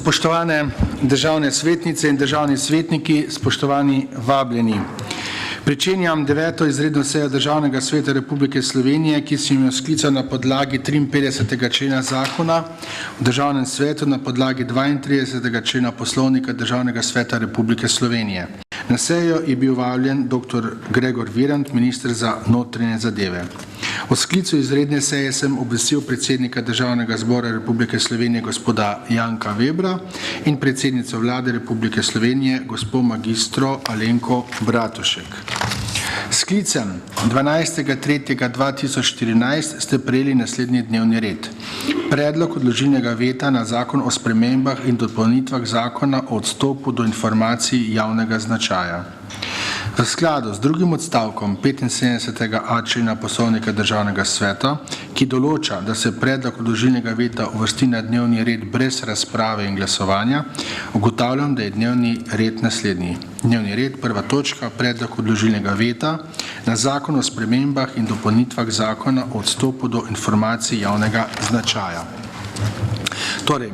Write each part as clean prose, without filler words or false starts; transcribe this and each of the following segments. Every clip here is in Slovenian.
Spoštovane državne svetnice in državni svetniki, spoštovani vabljeni. Pričenjam 9. izredno sejo Državnega sveta Republike Slovenije, ki sem jo sklical na podlagi 53. člena zakona v Državnem svetu na podlagi 32. člena Poslovnika Državnega sveta Republike Slovenije. Na sejo je bil vabljen dr. Gregor Virant, minister za notranje zadeve. O sklicu izredne seje sem obvestil predsednika Državnega zbora Republike Slovenije gospoda Janka Vebra in predsednico Vlade Republike Slovenije gospod magistro Alenko Bratušek. Sklicem 12.3.2014 ste prejeli naslednji dnevni red. Predlog odložilnega veta na zakon o spremembah in dopolnitvah zakona o odstopu do informacij javnega značaja. V skladu z drugim odstavkom 75. člena Poslovnika Državnega sveta, ki določa, da se predlog odložilnega veta uvrsti na dnevni red brez razprave in glasovanja, ugotavljam, da je dnevni red naslednji. Dnevni red, prva točka, predlog odložilnega veta na zakon o spremembah in dopolnitvah zakona o odstopu do informacij javnega značaja. Torej,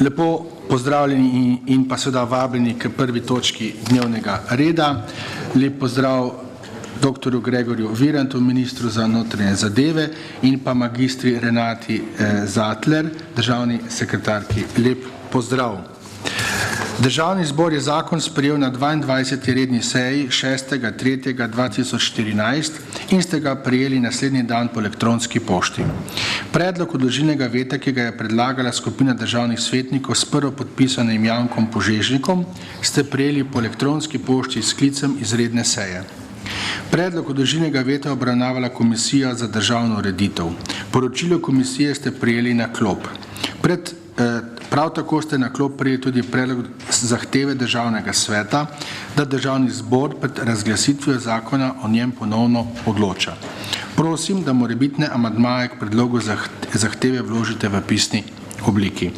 lepo pozdravljeni in pa seveda vabljeni k prvi točki dnevnega reda. Lep pozdrav dr. Gregorju Virantu, ministru za notranje zadeve in pa magistri Renati Zatler, državni sekretarki. Lep pozdrav. Državni zbor je zakon sprejel na 22. redni seji 6.3.2014 in ste ga prejeli naslednji dan po elektronski pošti. Predlog odložilnega veta, ki ga je predlagala skupina državnih svetnikov s prvopodpisanim Jankom Požežnikom, ste prejeli po elektronski pošti s sklicem izredne seje. Predlog odložilnega veta obravnavala Komisija za državno ureditev. Poročilo komisije ste prejeli na klop. Prav tako ste na klop prejeli tudi predlog zahteve Državnega sveta, da Državni zbor pred razglasitvijo zakona o njem ponovno odloča. Prosim, da morebitne amandmaje k predlogu zahteve vložite v pisni obliki.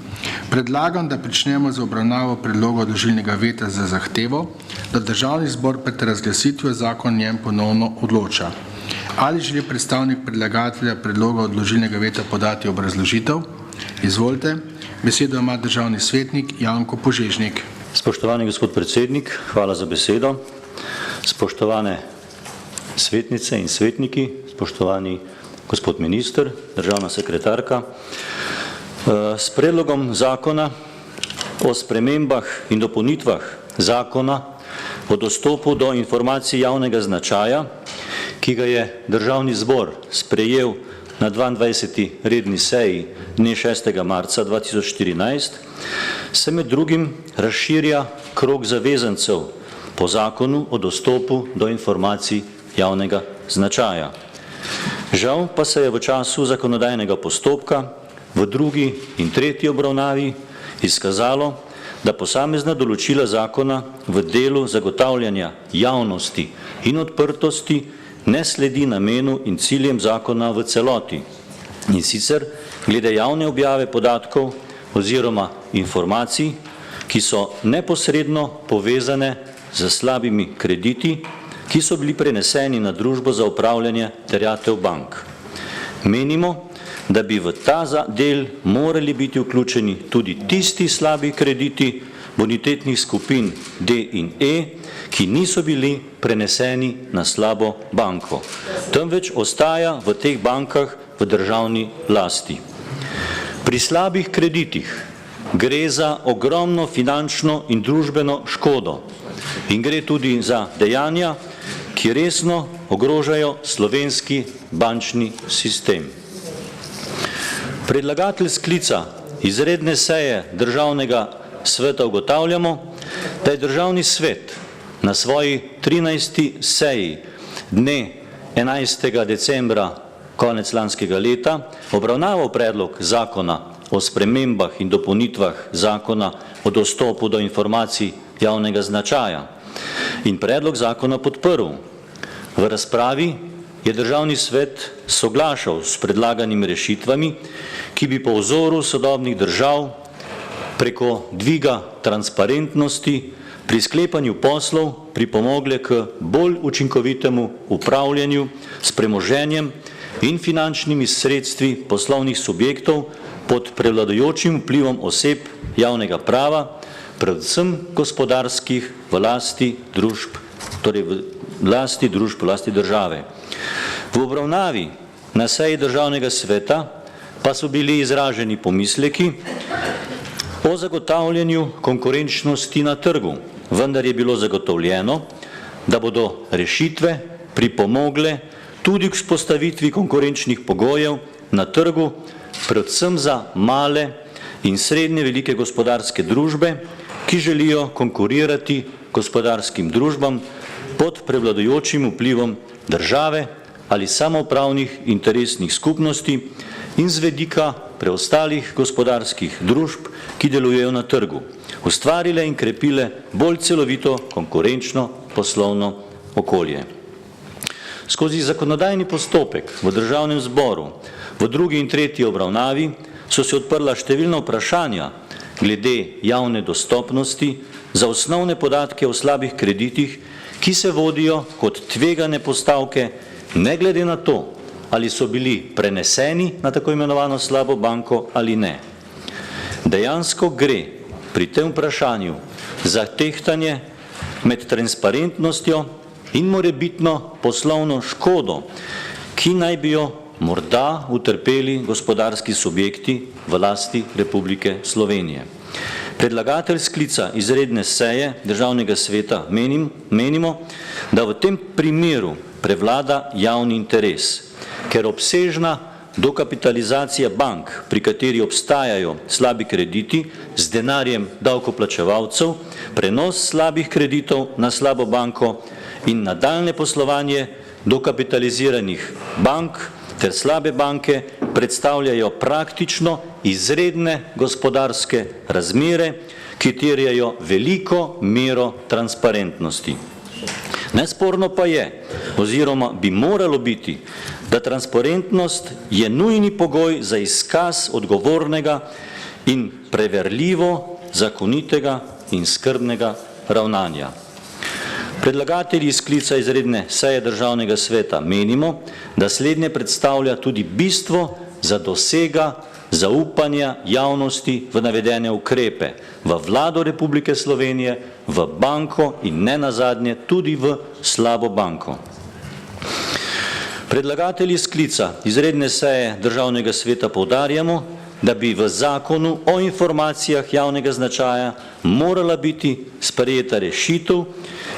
Predlagam, da pričnemo z obravnavo predloga odložilnega veta za zahtevo, da Državni zbor pred razglasitvijo zakona o njem ponovno odloča. Ali želi predstavnik predlagatelja predloga odložilnega veta podati obrazložitev? Izvolite. Besedo ima državni svetnik Janko Požežnik. Spoštovani gospod predsednik, hvala za besedo. Spoštovane svetnice in svetniki, spoštovani gospod minister, državna sekretarka. S predlogom zakona o spremembah in dopolnitvah zakona o dostopu do informacij javnega značaja, ki ga je Državni zbor sprejel na 22. redni seji dne 6. marca 2014, se med drugim razširja krog zavezancev po zakonu o dostopu do informacij javnega značaja. Žal pa se je v času zakonodajnega postopka v drugi in tretji obravnavi izkazalo, da posamezna določila zakona v delu zagotavljanja javnosti in odprtosti ne sledi namenu in ciljem zakona v celoti, in sicer glede javne objave podatkov oziroma informacij, ki so neposredno povezane z slabimi krediti, ki so bili preneseni na družbo za upravljanje terjatev bank. Menimo, da bi v ta del morali biti vključeni tudi tisti slabi krediti bonitetnih skupin D in E, ki niso bili preneseni na slabo banko, temveč ostaja v teh bankah v državni lasti. Pri slabih kreditih gre za ogromno finančno in družbeno škodo in gre tudi za dejanja, ki resno ogrožajo slovenski bančni sistem. Predlagatelj sklica izredne seje Državnega sveta ugotavljamo, da je Državni svet na svoji 13. seji dne 11. decembra konec lanskega leta obravnaval predlog zakona o spremembah in dopolnitvah zakona o dostopu do informacij javnega značaja in predlog zakona podprl. V razpravi je Državni svet soglašal s predlaganimi rešitvami, ki bi po vzoru sodobnih držav preko dviga transparentnosti pri sklepanju poslov pripomogle k bolj učinkovitemu upravljanju s premoženjem in finančnimi sredstvi poslovnih subjektov pod prevladujočim vplivom oseb javnega prava, predvsem gospodarskih v lasti družb, torej v lasti države. V obravnavi na seji Državnega sveta pa so bili izraženi pomisleki o zagotavljanju konkurenčnosti na trgu, vendar je bilo zagotovljeno, da bodo rešitve pripomogle tudi k vzpostavitvi konkurenčnih pogojev na trgu, predvsem za male in srednje velike gospodarske družbe, ki želijo konkurirati gospodarskim družbam pod prevladujočim vplivom države ali samoupravnih interesnih skupnosti in z vidika preostalih gospodarskih družb, ki delujejo na trgu, ustvarile in krepile bolj celovito konkurenčno poslovno okolje. Skozi zakonodajni postopek v Državnem zboru v drugi in tretji obravnavi so se odprla številna vprašanja glede javne dostopnosti za osnovne podatke o slabih kreditih, ki se vodijo kot tvegane postavke, ne glede na to, ali so bili preneseni na tako imenovano slabo banko ali ne. Dejansko gre pri tem vprašanju za tehtanje med transparentnostjo in morebitno poslovno škodo, ki naj bi jo morda utrpeli gospodarski subjekti v lasti Republike Slovenije. Predlagatelj sklica izredne seje Državnega sveta menimo, da v tem primeru prevlada javni interes, ker obsežna dokapitalizacija bank, pri kateri obstajajo slabi krediti z denarjem davkoplačevalcev, prenos slabih kreditov na slabo banko in nadaljne poslovanje dokapitaliziranih bank ter slabe banke predstavljajo praktično izredne gospodarske razmere, ki terjajo veliko mero transparentnosti. Nesporno pa je, oziroma bi moralo biti, da transparentnost je nujni pogoj za izkaz odgovornega in preverljivo zakonitega in skrbnega ravnanja. Predlagatelji sklica izredne seje Državnega sveta menimo, da slednje predstavlja tudi bistvo za dosega zaupanja javnosti v navedene ukrepe, v Vlado Republike Slovenije, v banko in ne nazadnje tudi v slabo banko. Predlagatelji sklica izredne seje Državnega sveta poudarjamo, da bi v zakonu o informacijah javnega značaja morala biti sprejeta rešitev,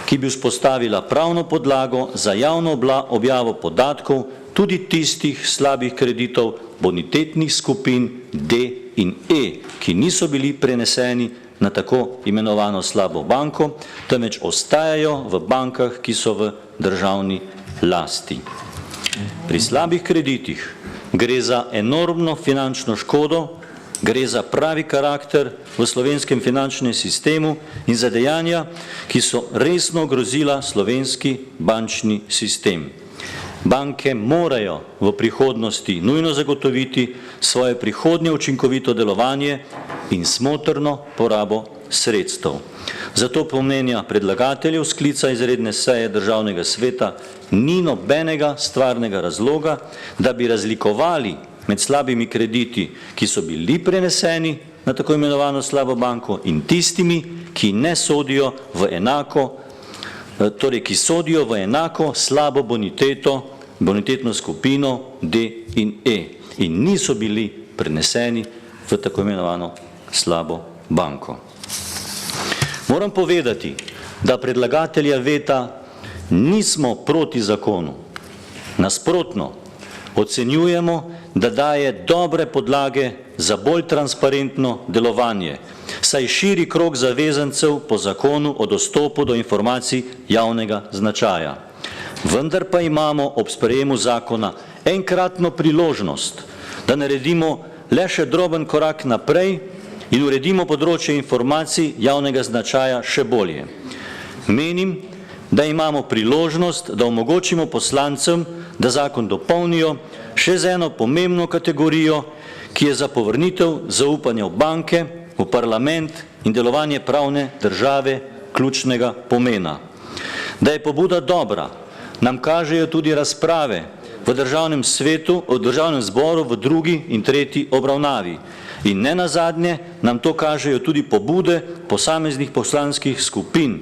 ki bi vzpostavila pravno podlago za javno objavo podatkov tudi tistih slabih kreditov bonitetnih skupin D in E, ki niso bili preneseni na tako imenovano slabo banko, temveč ostajajo v bankah, ki so v državni lasti. Pri slabih kreditih gre za enormno finančno škodo, gre za pravi karakter v slovenskem finančnem sistemu in za dejanja, ki so resno ogrozila slovenski bančni sistem. Banke morajo v prihodnosti nujno zagotoviti svoje prihodnje učinkovito delovanje in smotrno porabo sredstev. Zato po mnenja predlagateljev sklica izredne seje Državnega sveta ni nobenega stvarnega razloga, da bi razlikovali med slabimi krediti, ki so bili preneseni na tako imenovano slabo banko in tistimi, ki ne sodijo v enako, torej ki sodijo v enako slabo bonitetno skupino D in E in niso bili preneseni v tako imenovano slabo banko. Moram povedati, da predlagatelja veta nismo proti zakonu. Nasprotno, ocenjujemo, da daje dobre podlage za bolj transparentno delovanje, saj širi krog zavezancev po zakonu o dostopu do informacij javnega značaja. Vendar pa imamo ob sprejemu zakona enkratno priložnost, da naredimo le še droben korak naprej in uredimo področje informacij javnega značaja še bolje. Menim, da imamo priložnost, da omogočimo poslancem, da zakon dopolnijo še z eno pomembno kategorijo, ki je za povrnitev zaupanja v banke, v parlament in delovanje pravne države ključnega pomena. Da je pobuda dobra, nam kažejo tudi razprave v Državnem svetu, v Državnem zboru v drugi in tretji obravnavi, In ne nazadnje nam to kažejo tudi pobude posameznih poslanskih skupin.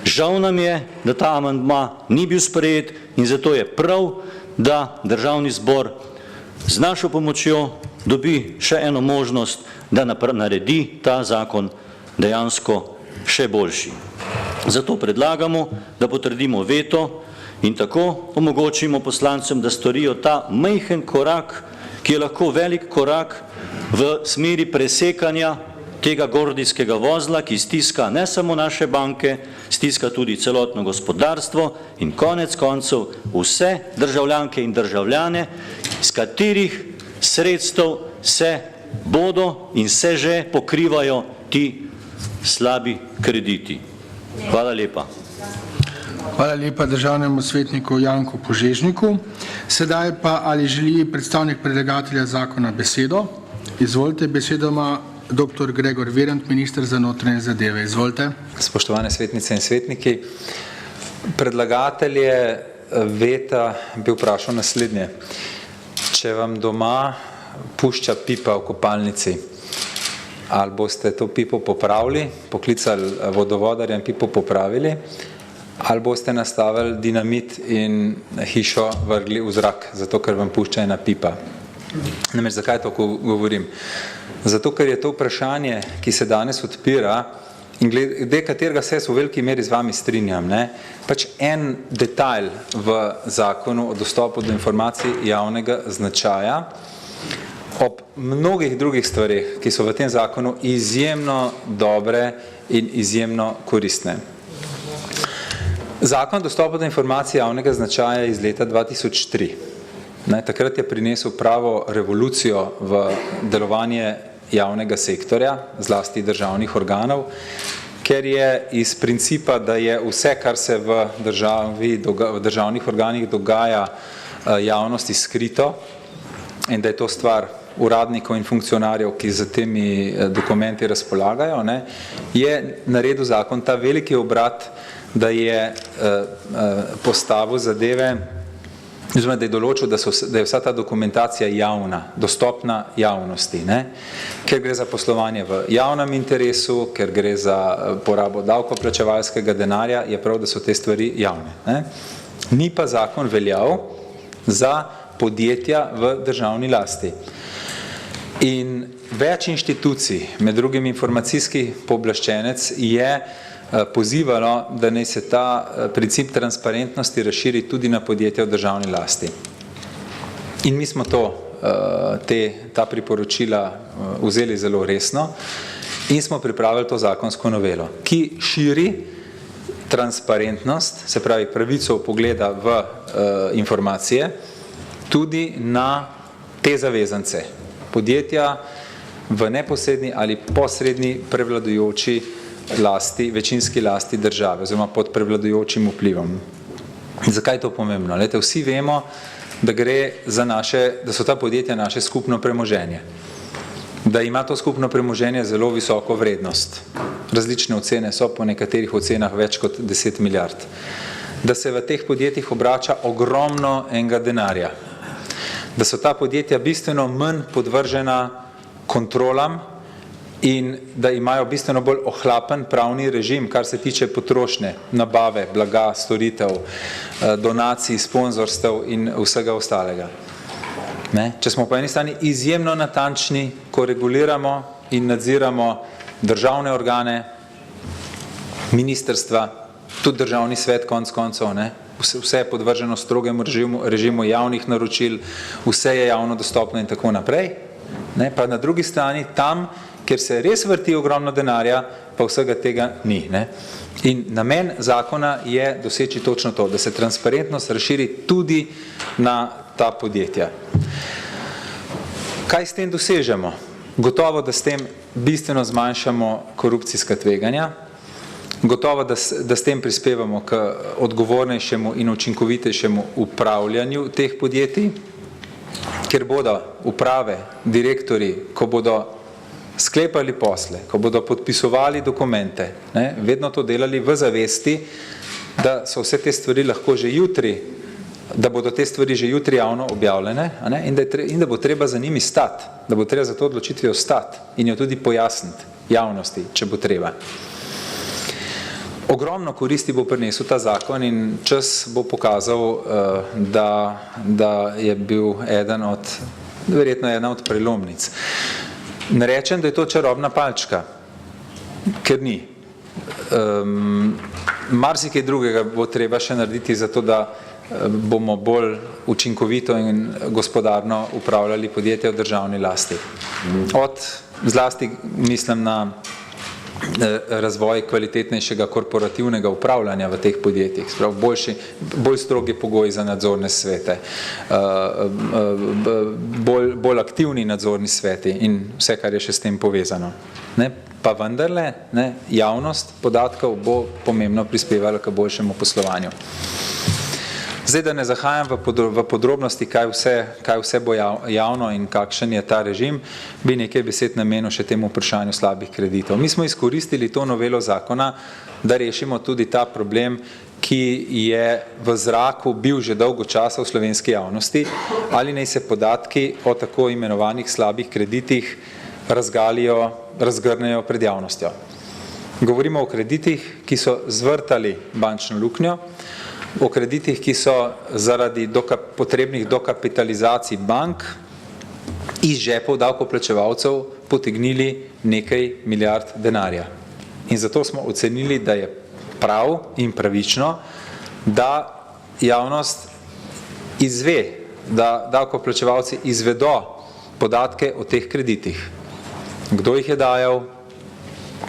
Žal nam je, da ta amandma ni bil sprejet in zato je prav, da Državni zbor z našo pomočjo dobi še eno možnost, da naredi ta zakon dejansko še boljši. Zato predlagamo, da potrdimo veto in tako omogočimo poslancem, da storijo ta majhen korak, ki je lahko velik korak v smeri presekanja tega gordijskega vozla, ki stiska ne samo naše banke, stiska tudi celotno gospodarstvo in konec koncev vse državljanke in državljane, iz katerih sredstev se bodo in se že pokrivajo ti slabi krediti. Hvala lepa. Hvala lepa državnemu svetniku Janku Požežniku. Sedaj pa ali želi predstavnik predlagatelja zakona besedo? Izvolite, besedo ima dr. Gregor Virant, minister za notranje zadeve. Izvolite. Spoštovane svetnice in svetniki, predlagatelj je veta bi vprašal naslednje. Če vam doma pušča pipa v kopalnici, ali boste to pipo popravili, poklicali vodovodarja in pipo popravili, ali boste nastavili dinamit in hišo vrgli v zrak, zato ker vam pušča ena pipa. Namreč, zakaj to govorim? Zato, ker je to vprašanje, ki se danes odpira in glede katerega se v veliki meri z vami strinjam, pač en detajl v zakonu o dostopu do informacij javnega značaja ob mnogih drugih stvarih, ki so v tem zakonu izjemno dobre in izjemno koristne. Zakon o dostopu do informacij javnega značaja iz leta 2003. Takrat je prinesel pravo revolucijo v delovanje javnega sektorja, zlasti državnih organov, ker je iz principa, da je vse, kar se v državnih organih dogaja javnosti skrito in da je to stvar uradnikov in funkcionarjev, ki z temi dokumenti razpolagajo, je naredil zakon ta veliki obrat, da je postavil zadeve, da je določil, da je vsa ta dokumentacija javna, dostopna javnosti, ker gre za poslovanje v javnem interesu, ker gre za porabo davkoplačevalskega denarja, je prav, da so te stvari javne. Ni pa zakon veljal za podjetja v državni lasti. In več inštitucij, med drugim informacijski pooblaščenec, je pozivalo, da naj se ta princip transparentnosti razširi tudi na podjetja v državni lasti. In mi smo ta priporočila vzeli zelo resno in smo pripravili to zakonsko novelo, ki širi transparentnost, se pravi pravico vpogleda v informacije, tudi na te zavezance, podjetja v neposredni ali posredni prevladujoči lasti, večinski lasti države, oziroma pod prevladujočim vplivom. Zakaj je to pomembno? Vsi vemo, da so ta podjetja naše skupno premoženje, da ima to skupno premoženje zelo visoko vrednost. Različne ocene so po nekaterih ocenah več kot 10 milijard. Da se v teh podjetjih obrača ogromno enega denarja. Da so ta podjetja bistveno manj podvržena kontrolam in da imajo bistveno bolj ohlapen pravni režim, kar se tiče potrošnje, nabave, blaga, storitev, donacij, sponzorstev in vsega ostalega. Če smo po eni strani izjemno natančni, ko reguliramo in nadziramo državne organe, ministrstva, tudi državni svet konec koncev, vse je podvrženo strogemu režimu javnih naročil, vse je javno dostopno in tako naprej, pa na drugi strani tam, kjer se res vrti ogromno denarja, pa vsega tega ni. In namen zakona je doseči točno to, da se transparentnost razširi tudi na ta podjetja. Kaj s tem dosežemo? Gotovo, da s tem bistveno zmanjšamo korupcijska tveganja, gotovo, da s tem prispevamo k odgovornejšemu in učinkovitejšemu upravljanju teh podjetij, ker bodo uprave, direktori, ko bodo sklepali posle, ko bodo podpisovali dokumente, vedno to delali v zavesti, da so vse te stvari lahko že jutri da bodo te stvari že jutri javno objavljene, a ne, in da bo treba za njimi stati, da bo treba za to odločitvijo stati in jo tudi pojasniti javnosti, če bo treba. Ogromno koristi bo prinesel ta zakon in čas bo pokazal, da je bil verjetno ena od prelomnic. Ne rečem, da je to čarobna palčka, ker ni. Marsikaj drugega bo treba še narediti za to, da bomo bolj učinkovito in gospodarno upravljali podjetja v državni lasti. Zlasti mislim na razvoj kvalitetnejšega korporativnega upravljanja v teh podjetjih, bolj strogi pogoji za nadzorne svete, bolj aktivni nadzorni sveti in vse, kar je še s tem povezano. Pa vendarle, javnost podatkov bo pomembno prispevala k boljšemu poslovanju. Zdaj, da ne zahajam v podrobnosti, kaj vse bo javno in kakšen je ta režim, bi nekaj besed namenil še temu vprašanju slabih kreditov. Mi smo izkoristili to novelo zakona, da rešimo tudi ta problem, ki je v zraku bil že dolgo časa v slovenski javnosti, ali naj se podatki o tako imenovanih slabih kreditih razgrnejo pred javnostjo. Govorimo o kreditih, ki so zvrtali bančno luknjo, o kreditih, ki so zaradi potrebnih dokapitalizacij bank iz žepov davkoplačevalcev potegnili nekaj milijard denarja. In zato smo ocenili, da je prav in pravično, da javnost izve, da davkoplačevalci izvedo podatke o teh kreditih. Kdo jih je dajal,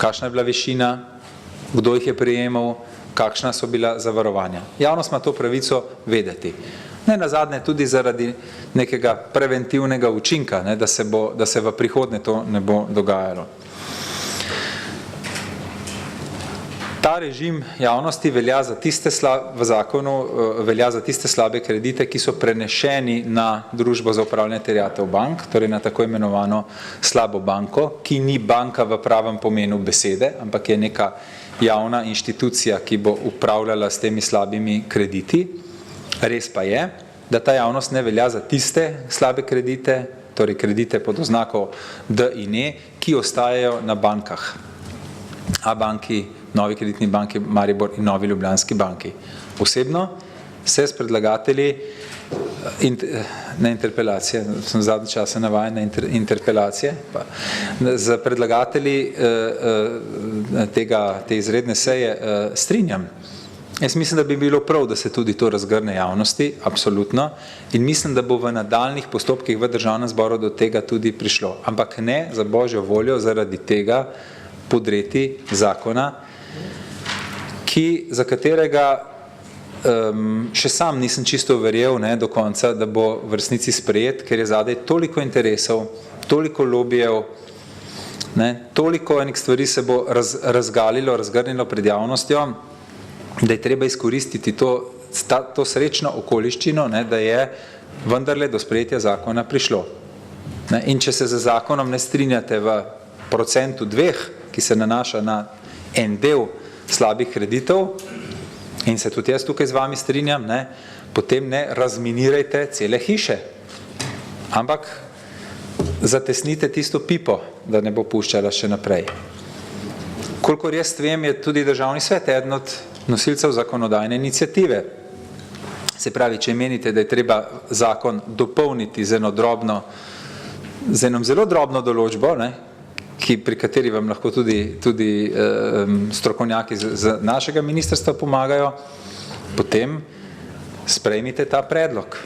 kakšna je bila višina, kdo jih je prejemal, kakšna so bila zavarovanja. Javnost ima to pravico vedeti. Ne nazadnje tudi zaradi nekega preventivnega učinka, da se v prihodnje to ne bo dogajalo. Ta režim javnosti velja za v zakonu velja za tiste slabe kredite, ki so prenešeni na družbo za upravljanje terjatev bank, torej na tako imenovano slabo banko, ki ni banka v pravem pomenu besede, ampak je neka javna inštitucija, ki bo upravljala s temi slabimi krediti. Res pa je, da ta javnost ne velja za tiste slabe kredite, torej kredite pod oznako D in E, ki ostajajo na bankah. Abanki, Novi kreditni banki Maribor in Novi Ljubljanski banki. Osebno se s predlagatelji na interpelacije, sem zadnji čas navajen na interpelacije, z predlagatelji te izredne seje strinjam. Jaz mislim, da bi bilo prav, da se tudi to razgrne javnosti, absolutno, in mislim, da bo v nadaljnih postopkih v Državnem zboru do tega tudi prišlo. Ampak ne za božjo voljo zaradi tega podreti zakona, za katerega še sam nisem čisto verjel do konca, da bo v resnici sprejet, ker je zadaj toliko interesov, toliko lobijev, toliko enih stvari se bo razgrnilo pred javnostjo, da je treba izkoristiti to srečno okoliščino, da je vendarle do sprejetja zakona prišlo. In če se z zakonom ne strinjate v 2%, ki se nanaša na en del slabih kreditov, in se tudi jaz tukaj z vami strinjam, potem ne razminirajte cele hiše, ampak zatesnite tisto pipo, da ne bo puščala še naprej. Kolikor jaz vem, je tudi Državni svet eden od nosilcev zakonodajne iniciative. Se pravi, če menite, da je treba zakon dopolniti z enom zelo drobno določbo, pri kateri vam lahko tudi strokovnjaki z našega ministrstva pomagajo, potem sprejmite ta predlog.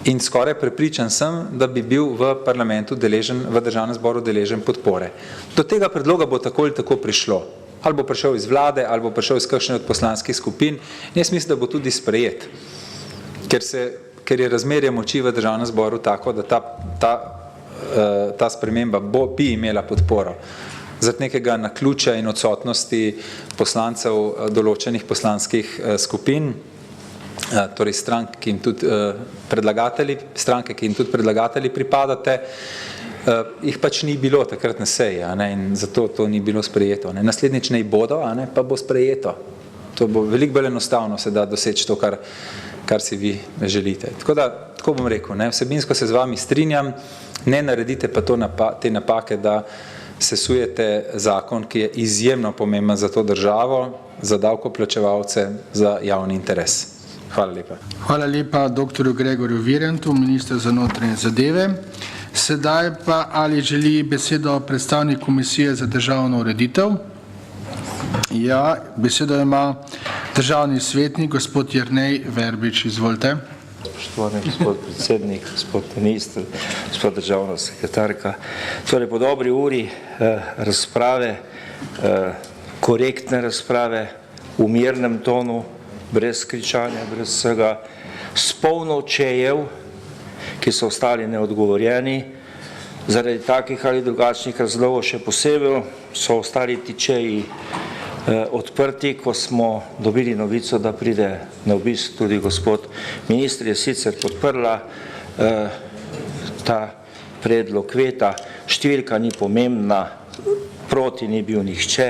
In skoraj prepričan sem, da bi bil v parlamentu v Državnem zboru deležen podpore. Do tega predloga bo tako ali tako prišlo. Ali bo prišel iz vlade, ali bo prišel iz kakšne od poslanskih skupin. Jaz mislim, da bo tudi sprejet. Ker je razmerje moči v Državnem zboru tako, da ta sprememba bi imela podporo. Zaradi nekega naključja in odsotnosti poslancev določenih poslanskih skupin, torej stranke, ki jim tudi predlagatelji pripadate, jih pač ni bilo takrat na seji, in zato to ni bilo sprejeto. Naslednjič ne bodo, pa bo sprejeto. To bo veliko bolj enostavno se da doseči to, kar kar si vi želite. Tako bom rekel, ne, vsebinsko se z vami strinjam, ne naredite pa te napake, da sesujete zakon, ki je izjemno pomemben za to državo, za davkoplačevalce, za javni interes. Hvala lepa. Hvala lepa dr. Gregorju Virantu, minister za notranje zadeve. Sedaj pa ali želi besedo predstavnik Komisije za državno ureditev? Ja, besedo ima državni svetnik, gospod Jernej Verbič. Izvolite. Spoštovani gospod predsednik, gospod minister, gospod državna sekretarka. Torej, po dobri uri razprave, korektne razprave, v mirnem tonu, brez kričanja, brez vsega, s polno čejev, ki so ostali neodgovorjeni, zaradi takih ali drugačnih razlogov, še posebej so ostali ti čeji odprti, ko smo dobili novico, da pride na obisk tudi gospod minister, je sicer podprla ta predlog veta, številka ni pomembna, proti ni bil nihče,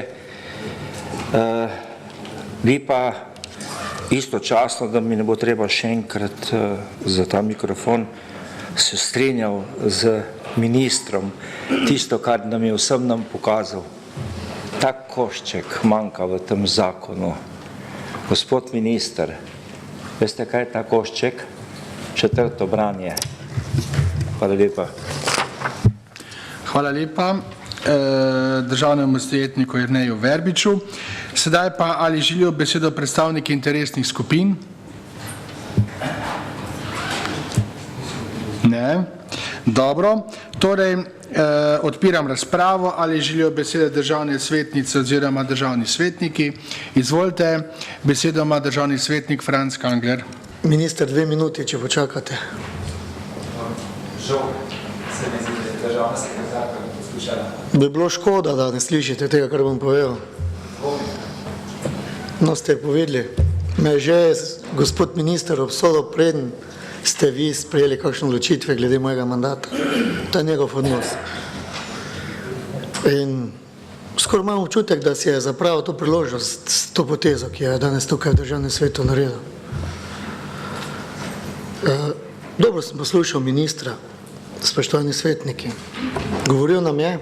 bi pa istočasno, da mi ne bo treba še enkrat za ta mikrofon, se strinjal z ministrom, tisto, kar nam je vsem nam pokazal. Tak košček manjka v tem zakonu. Gospod minister, veste, kaj je ta košček? 4. branje. Hvala lepa. Hvala lepa državnemu svetniku Jerneju Verbiču. Sedaj pa ali želijo besedo predstavniki interesnih skupin? Ne. Dobro. Torej, odpiram razpravo, ali želijo besede državne svetnice oziroma državni svetniki. Izvolite, besedo ima državni svetnik Franc Kangler. Minister, 2 minuti, če počakate. Žal, se mi zdi, da državna sekretarka poslušala. Bi bilo škoda, da ne slišite tega, kar bom povedal. No, ste povedali. Me že gospod minister obsodil, preden ste vi sprejeli kakšne odločitve glede mojega mandata. To je njegov odnos. In skoraj imam občutek, da si je zapravil to priložnost s to potezo, ki je danes tukaj v državnem svetu naredil. Dobro sem poslušal ministra, spoštovani svetniki. Govoril nam je,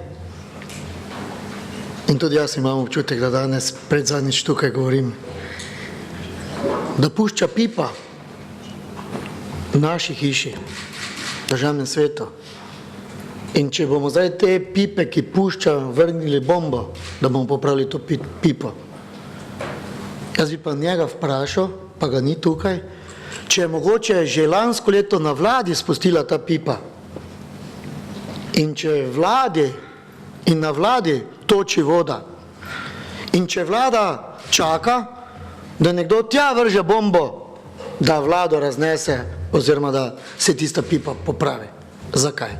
in tudi jaz imam občutek, da danes predzadnjič tukaj govorim, da pušča pipa v naši hiši, v državnem svetu. In če bomo zdaj te pipe, ki pušča, vrnili bombo, da bomo popravili to pipo. Jaz bi pa njega vprašal, pa ga ni tukaj, če je mogoče že lansko leto na vladi spustila ta pipa. In če je vladi in na vladi toči voda. In če vlada čaka, da nekdo tja vrže bombo, da vlado raznese oziroma da se tista pipa popravi. Zakaj?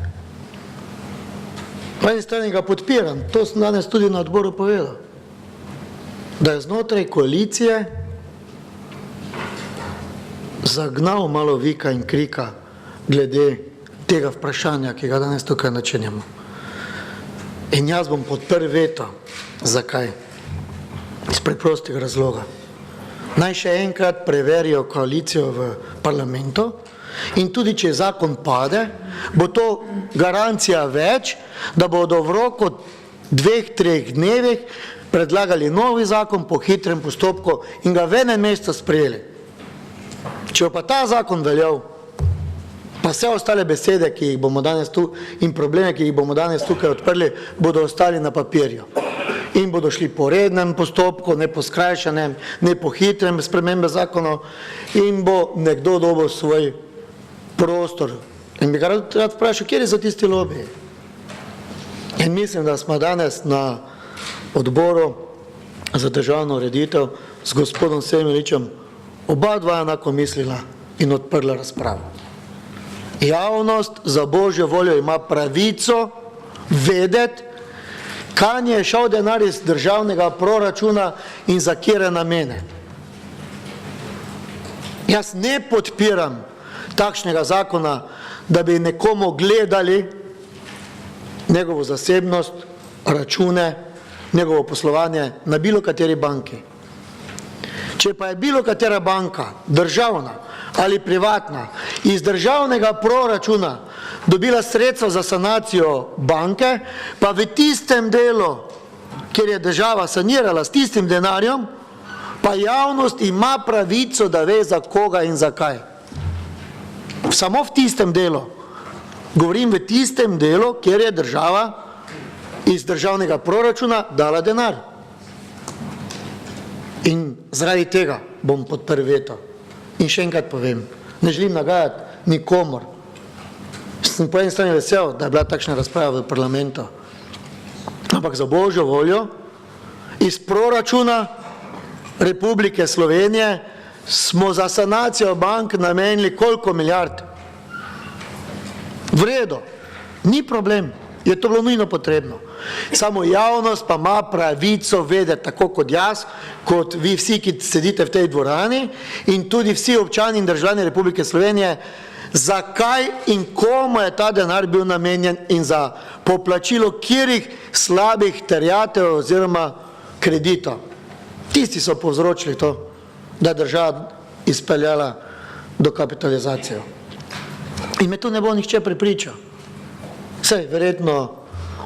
Po eni strani ga podpiram, to sem danes tudi na odboru povedal, da je znotraj koalicije zagnal malo vika in krika glede tega vprašanja, ki ga danes tukaj načenjamo. In jaz bom podprl veto. Zakaj? Iz preprostega razloga. Naj še enkrat preverijo koalicijo v parlamentu in tudi, če zakon pade, bo to garancija več, da bodo v roku 2-3 dnevih predlagali novi zakon po hitrem postopku in ga v enem mesecu sprejeli. Če pa ta zakon veljal, pa vse ostale besede, ki jih bomo danes tu in probleme, ki jih bomo danes tukaj odprli, bodo ostali na papirju. In bodo šli po rednem postopku, ne po skrajšanem, ne po hitrem spremembe zakonov in bo nekdo dobil svoj prostor. In bi ga rad vprašal, kjer so tisti lobiji? In mislim, da smo danes na odboru za državno ureditev s gospodom Semeličem oba dva enako mislila in odprla razpravo. Javnost za božjo voljo ima pravico vedeti, kam je šel denar iz državnega proračuna in za katere namene. Jaz ne podpiram takšnega zakona, da bi nekomu gledali njegovo zasebnost, račune, njegovo poslovanje na bilo kateri banki. Če pa je bilo katera banka, državna ali privatna iz državnega proračuna dobila sredstva za sanacijo banke, pa v tistem delu, kjer je država sanirala s tistim denarjem, pa javnost ima pravico, da ve za koga in zakaj. Samo v tistem delu. Govorim v tistem delu, kjer je država iz državnega proračuna dala denar. In zaradi tega bom podprl veto. In še enkrat povem, ne želim nagajati nikomor. Sem po eni strani vesel, da je bila takšna razprava v parlamentu. Ampak za božjo voljo, iz proračuna Republike Slovenije smo za sanacijo bank namenili koliko milijard? V redu, ni problem, je to bilo nujno potrebno. Samo javnost pa ima pravico vedeti, tako kot jaz, kot vi vsi, ki sedite v tej dvorani in tudi vsi občani in državljani Republike Slovenije, zakaj in komu je ta denar bil namenjen in za poplačilo katerih slabih terjatev oziroma kreditov. Tisti so povzročili to, da je država izpeljala dokapitalizacijo. In me tu ne bo nihče prepričal. Saj, verjetno,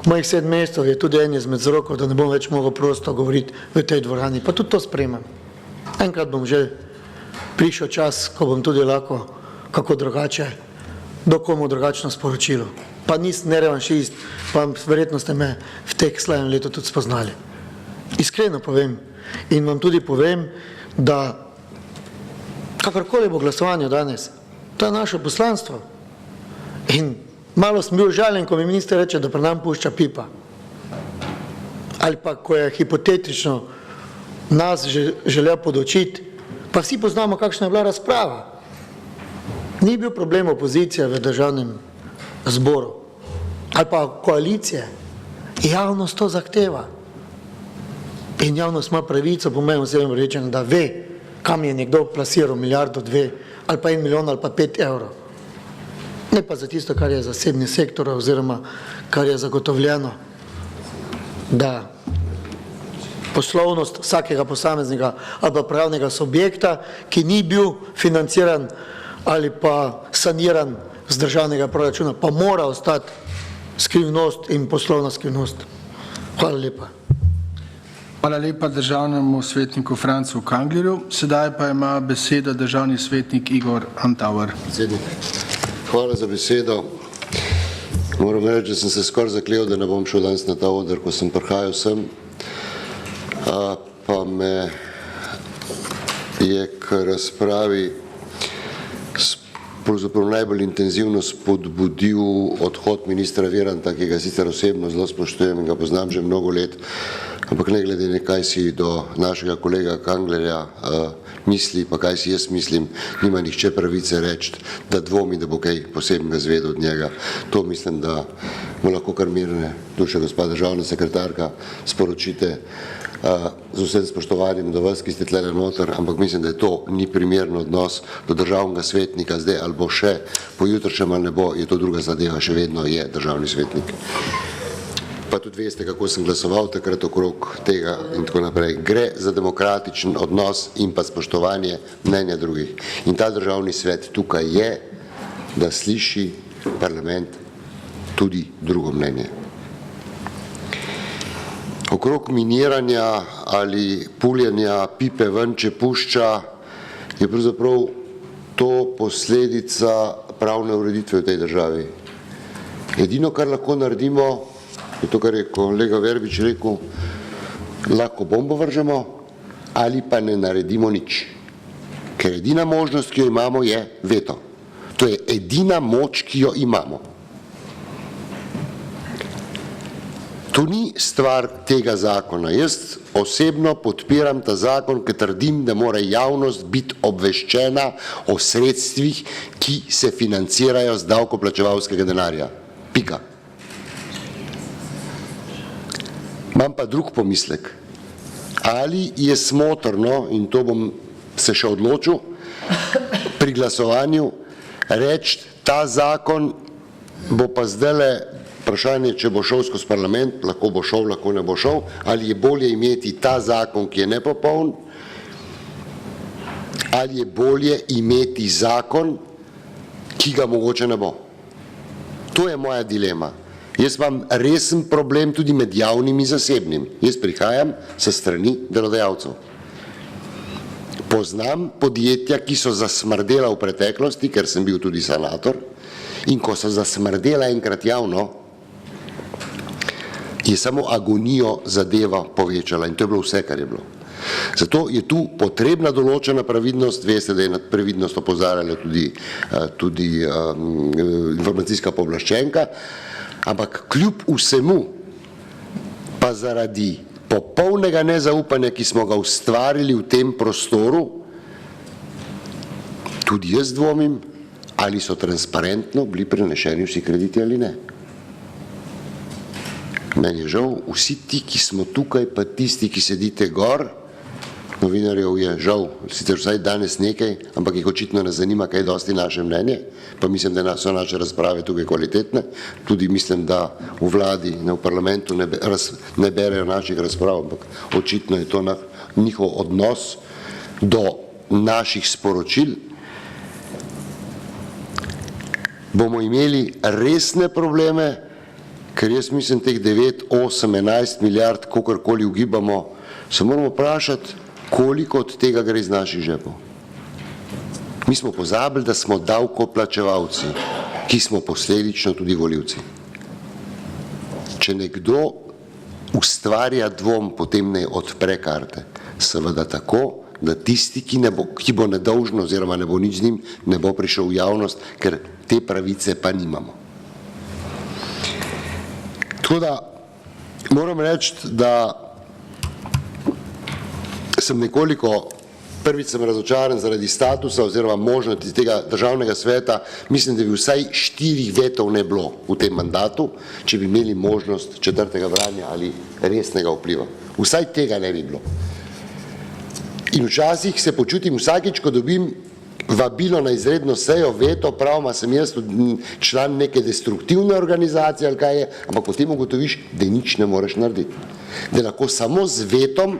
mojih 7 mesecev je tudi en izmed vzrokov, da ne bom več mogel prosto govoriti v tej dvorani. Pa tudi to spremem. Enkrat bom že prišel čas, ko bom tudi lahko kako drugače, do komu drugačno sporočilo. Pa nisem nerevanšist, pa verjetno ste me v teh slavnem letu tudi spoznali. Iskreno povem in vam tudi povem, da kakorkoli bo glasovanje danes, to je naše poslanstvo. In malo sem bil žaljen, ko mi minister reče, da pri nam pušča pipa. Ali pa, ko je hipotetično nas želel podočiti, pa vsi poznamo, kakšna je bila razprava. Ni bil problem opozicije v državnem zboru ali pa koalicije. Javnost to zahteva. In javnost ima pravico, po mojem osebnem rečenju, da ve, kam je nekdo plasiral milijardo, 2 ali pa 1 milijon ali pa 5 evrov. Ne pa za tisto, kar je zasebni sektor oziroma kar je zagotovljeno, da poslovnost vsakega posameznega ali pa pravnega subjekta, ki ni bil financiran ali pa saniran z državnega proračuna, pa mora ostati skrivnost in poslovna skrivnost. Hvala lepa. Hvala lepa državnemu svetniku Francu Kanglerju. Sedaj pa ima besedo državni svetnik Igor Antauer. Predsednik, hvala za besedo. Moram reči, da sem se skoraj zaklel, da ne bom šel danes na ta oder, ko sem prihajal sem, pa me je k razpravi pravzaprav najbolj intenzivno spodbudil odhod ministra Viranta, ki ga sicer osebno zelo spoštujem in ga poznam že mnogo let, ampak ne glede na kaj si do našega kolega Kanglerja misli, pa kaj si jaz mislim, nima nihče pravice reči, da dvomi, da bo kaj posebnega zvedel od njega. To mislim, da mu lahko kar mirne duše, gospa državna sekretarka, sporočite z vsem spoštovanjem do vas, ki ste tlele noter, ampak mislim, da je to ni primeren odnos do državnega svetnika, zdaj ali bo še pojutrišnjem ali ne bo, je to druga zadeva, še vedno je državni svetnik. Pa tudi veste, kako sem glasoval takrat okrog tega in tako naprej. Gre za demokratičen odnos in pa spoštovanje mnenja drugih. In ta državni svet tukaj je, da sliši parlament tudi drugo mnenje. Okrog miniranja ali puljenja pipe ven, če pušča, je pravzaprav to posledica pravne ureditve v tej državi. Edino, kar lahko naredimo, je to, kar je kolega Verbič rekel, lahko bombo vržemo ali pa ne naredimo nič. Ker edina možnost, ki jo imamo, je veto. To je edina moč, ki jo imamo. To ni stvar tega zakona. Jaz osebno podpiram ta zakon, ker trdim, da mora javnost biti obveščena o sredstvih, ki se financirajo z davkoplačevalskega denarja. Pika. Imam pa drug pomislek. Ali je smotrno, in to bom se še odločil, pri glasovanju reči, ta zakon bo pa zdajle vprašanje, če bo šel skozi parlament, lahko bo šel, lahko ne bo šel, ali je bolje imeti ta zakon, ki je nepopoln, ali je bolje imeti zakon, ki ga mogoče ne bo. To je moja dilema. Jaz imam resen problem tudi med javnim in zasebnim. Jaz prihajam sa strani delodajalcev. Poznam podjetja, ki so zasmrdela v preteklosti, ker sem bil tudi sanator, in ko so zasmrdela enkrat javno, je samo agonijo zadeva povečala in to je bilo vse, kar je bilo. Zato je tu potrebna določena previdnost, veste, da je na previdnost opozarjala tudi informacijska pooblaščenka, ampak kljub vsemu, pa zaradi popolnega nezaupanja, ki smo ga ustvarili v tem prostoru, tudi jaz dvomim, ali so transparentno bili prenešeni vsi krediti ali ne. Meni je žal, vsi ti, ki smo tukaj, pa tisti, ki sedite gor, novinarjev je žal, sicer vsaj danes nekaj, ampak jih očitno ne zanima, kaj je dosti naše mnenje, pa mislim, da so naše razprave tukaj kvalitetne, tudi mislim, da v vladi, ne v parlamentu ne berejo naših razprav, ampak očitno je to njihov odnos do naših sporočil. Bomo imeli resne probleme, ker jaz mislim, teh 9, 8, 11 milijard, kakorkoli ugibamo, se moramo vprašati, koliko od tega gre iz naših žepov. Mi smo pozabili, da smo davkoplačevalci, ki smo posledično tudi volivci. Če nekdo ustvarja dvom, potem ne odpre karte. Seveda tako, da tisti, ki bo nedolžen oziroma ne bo nič z njim, ne bo prišel v javnost, ker te pravice pa nimamo. Tako da moram reči, da sem nekoliko, prvič sem razočaran zaradi statusa oziroma možnosti tega državnega sveta, mislim, da bi vsaj 4 vetov ne bilo v tem mandatu, če bi imeli možnost 4. branja ali resnega vpliva. Vsaj tega ne bi bilo. In včasih se počutim vsakič, ko dobim vabilo na izredno sejo, veto, pravima sem jaz član neke destruktivne organizacije ali kaj je, ampak potem ugotoviš, da nič ne moreš narediti. Da lahko samo z vetom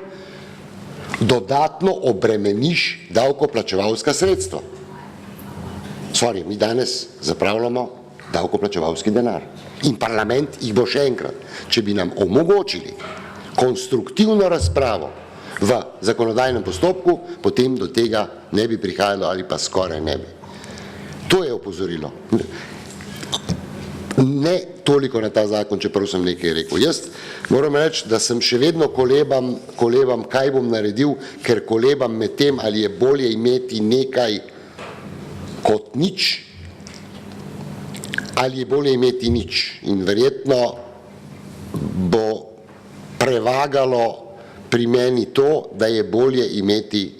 dodatno obremeniš davkoplačevalska sredstva. Sorry, mi danes zapravljamo davkoplačevalski denar. In parlament jih bo še enkrat. Če bi nam omogočili konstruktivno razpravo v zakonodajnem postopku, potem do tega ne bi prihajalo ali pa skoraj ne bi. To je opozorilo. Ne toliko na ta zakon, čeprav sem nekaj rekel. Jaz moram reči, da sem še vedno kolebam, kaj bom naredil, ker kolebam med tem, ali je bolje imeti nekaj kot nič, ali je bolje imeti nič. In verjetno bo prevagalo pri meni to, da je bolje imeti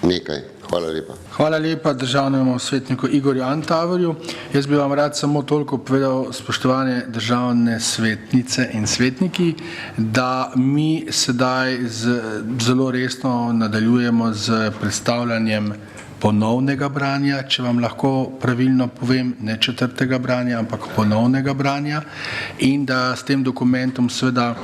nekaj. Hvala lepa. Hvala lepa državnemu svetniku Igorju Antaverju. Jaz bi vam rad samo toliko povedal, spoštovane državne svetnice in svetniki, da mi sedaj zelo resno nadaljujemo z predstavljanjem ponovnega branja, če vam lahko pravilno povem, ne 4. branja, ampak ponovnega branja, in da s tem dokumentom seveda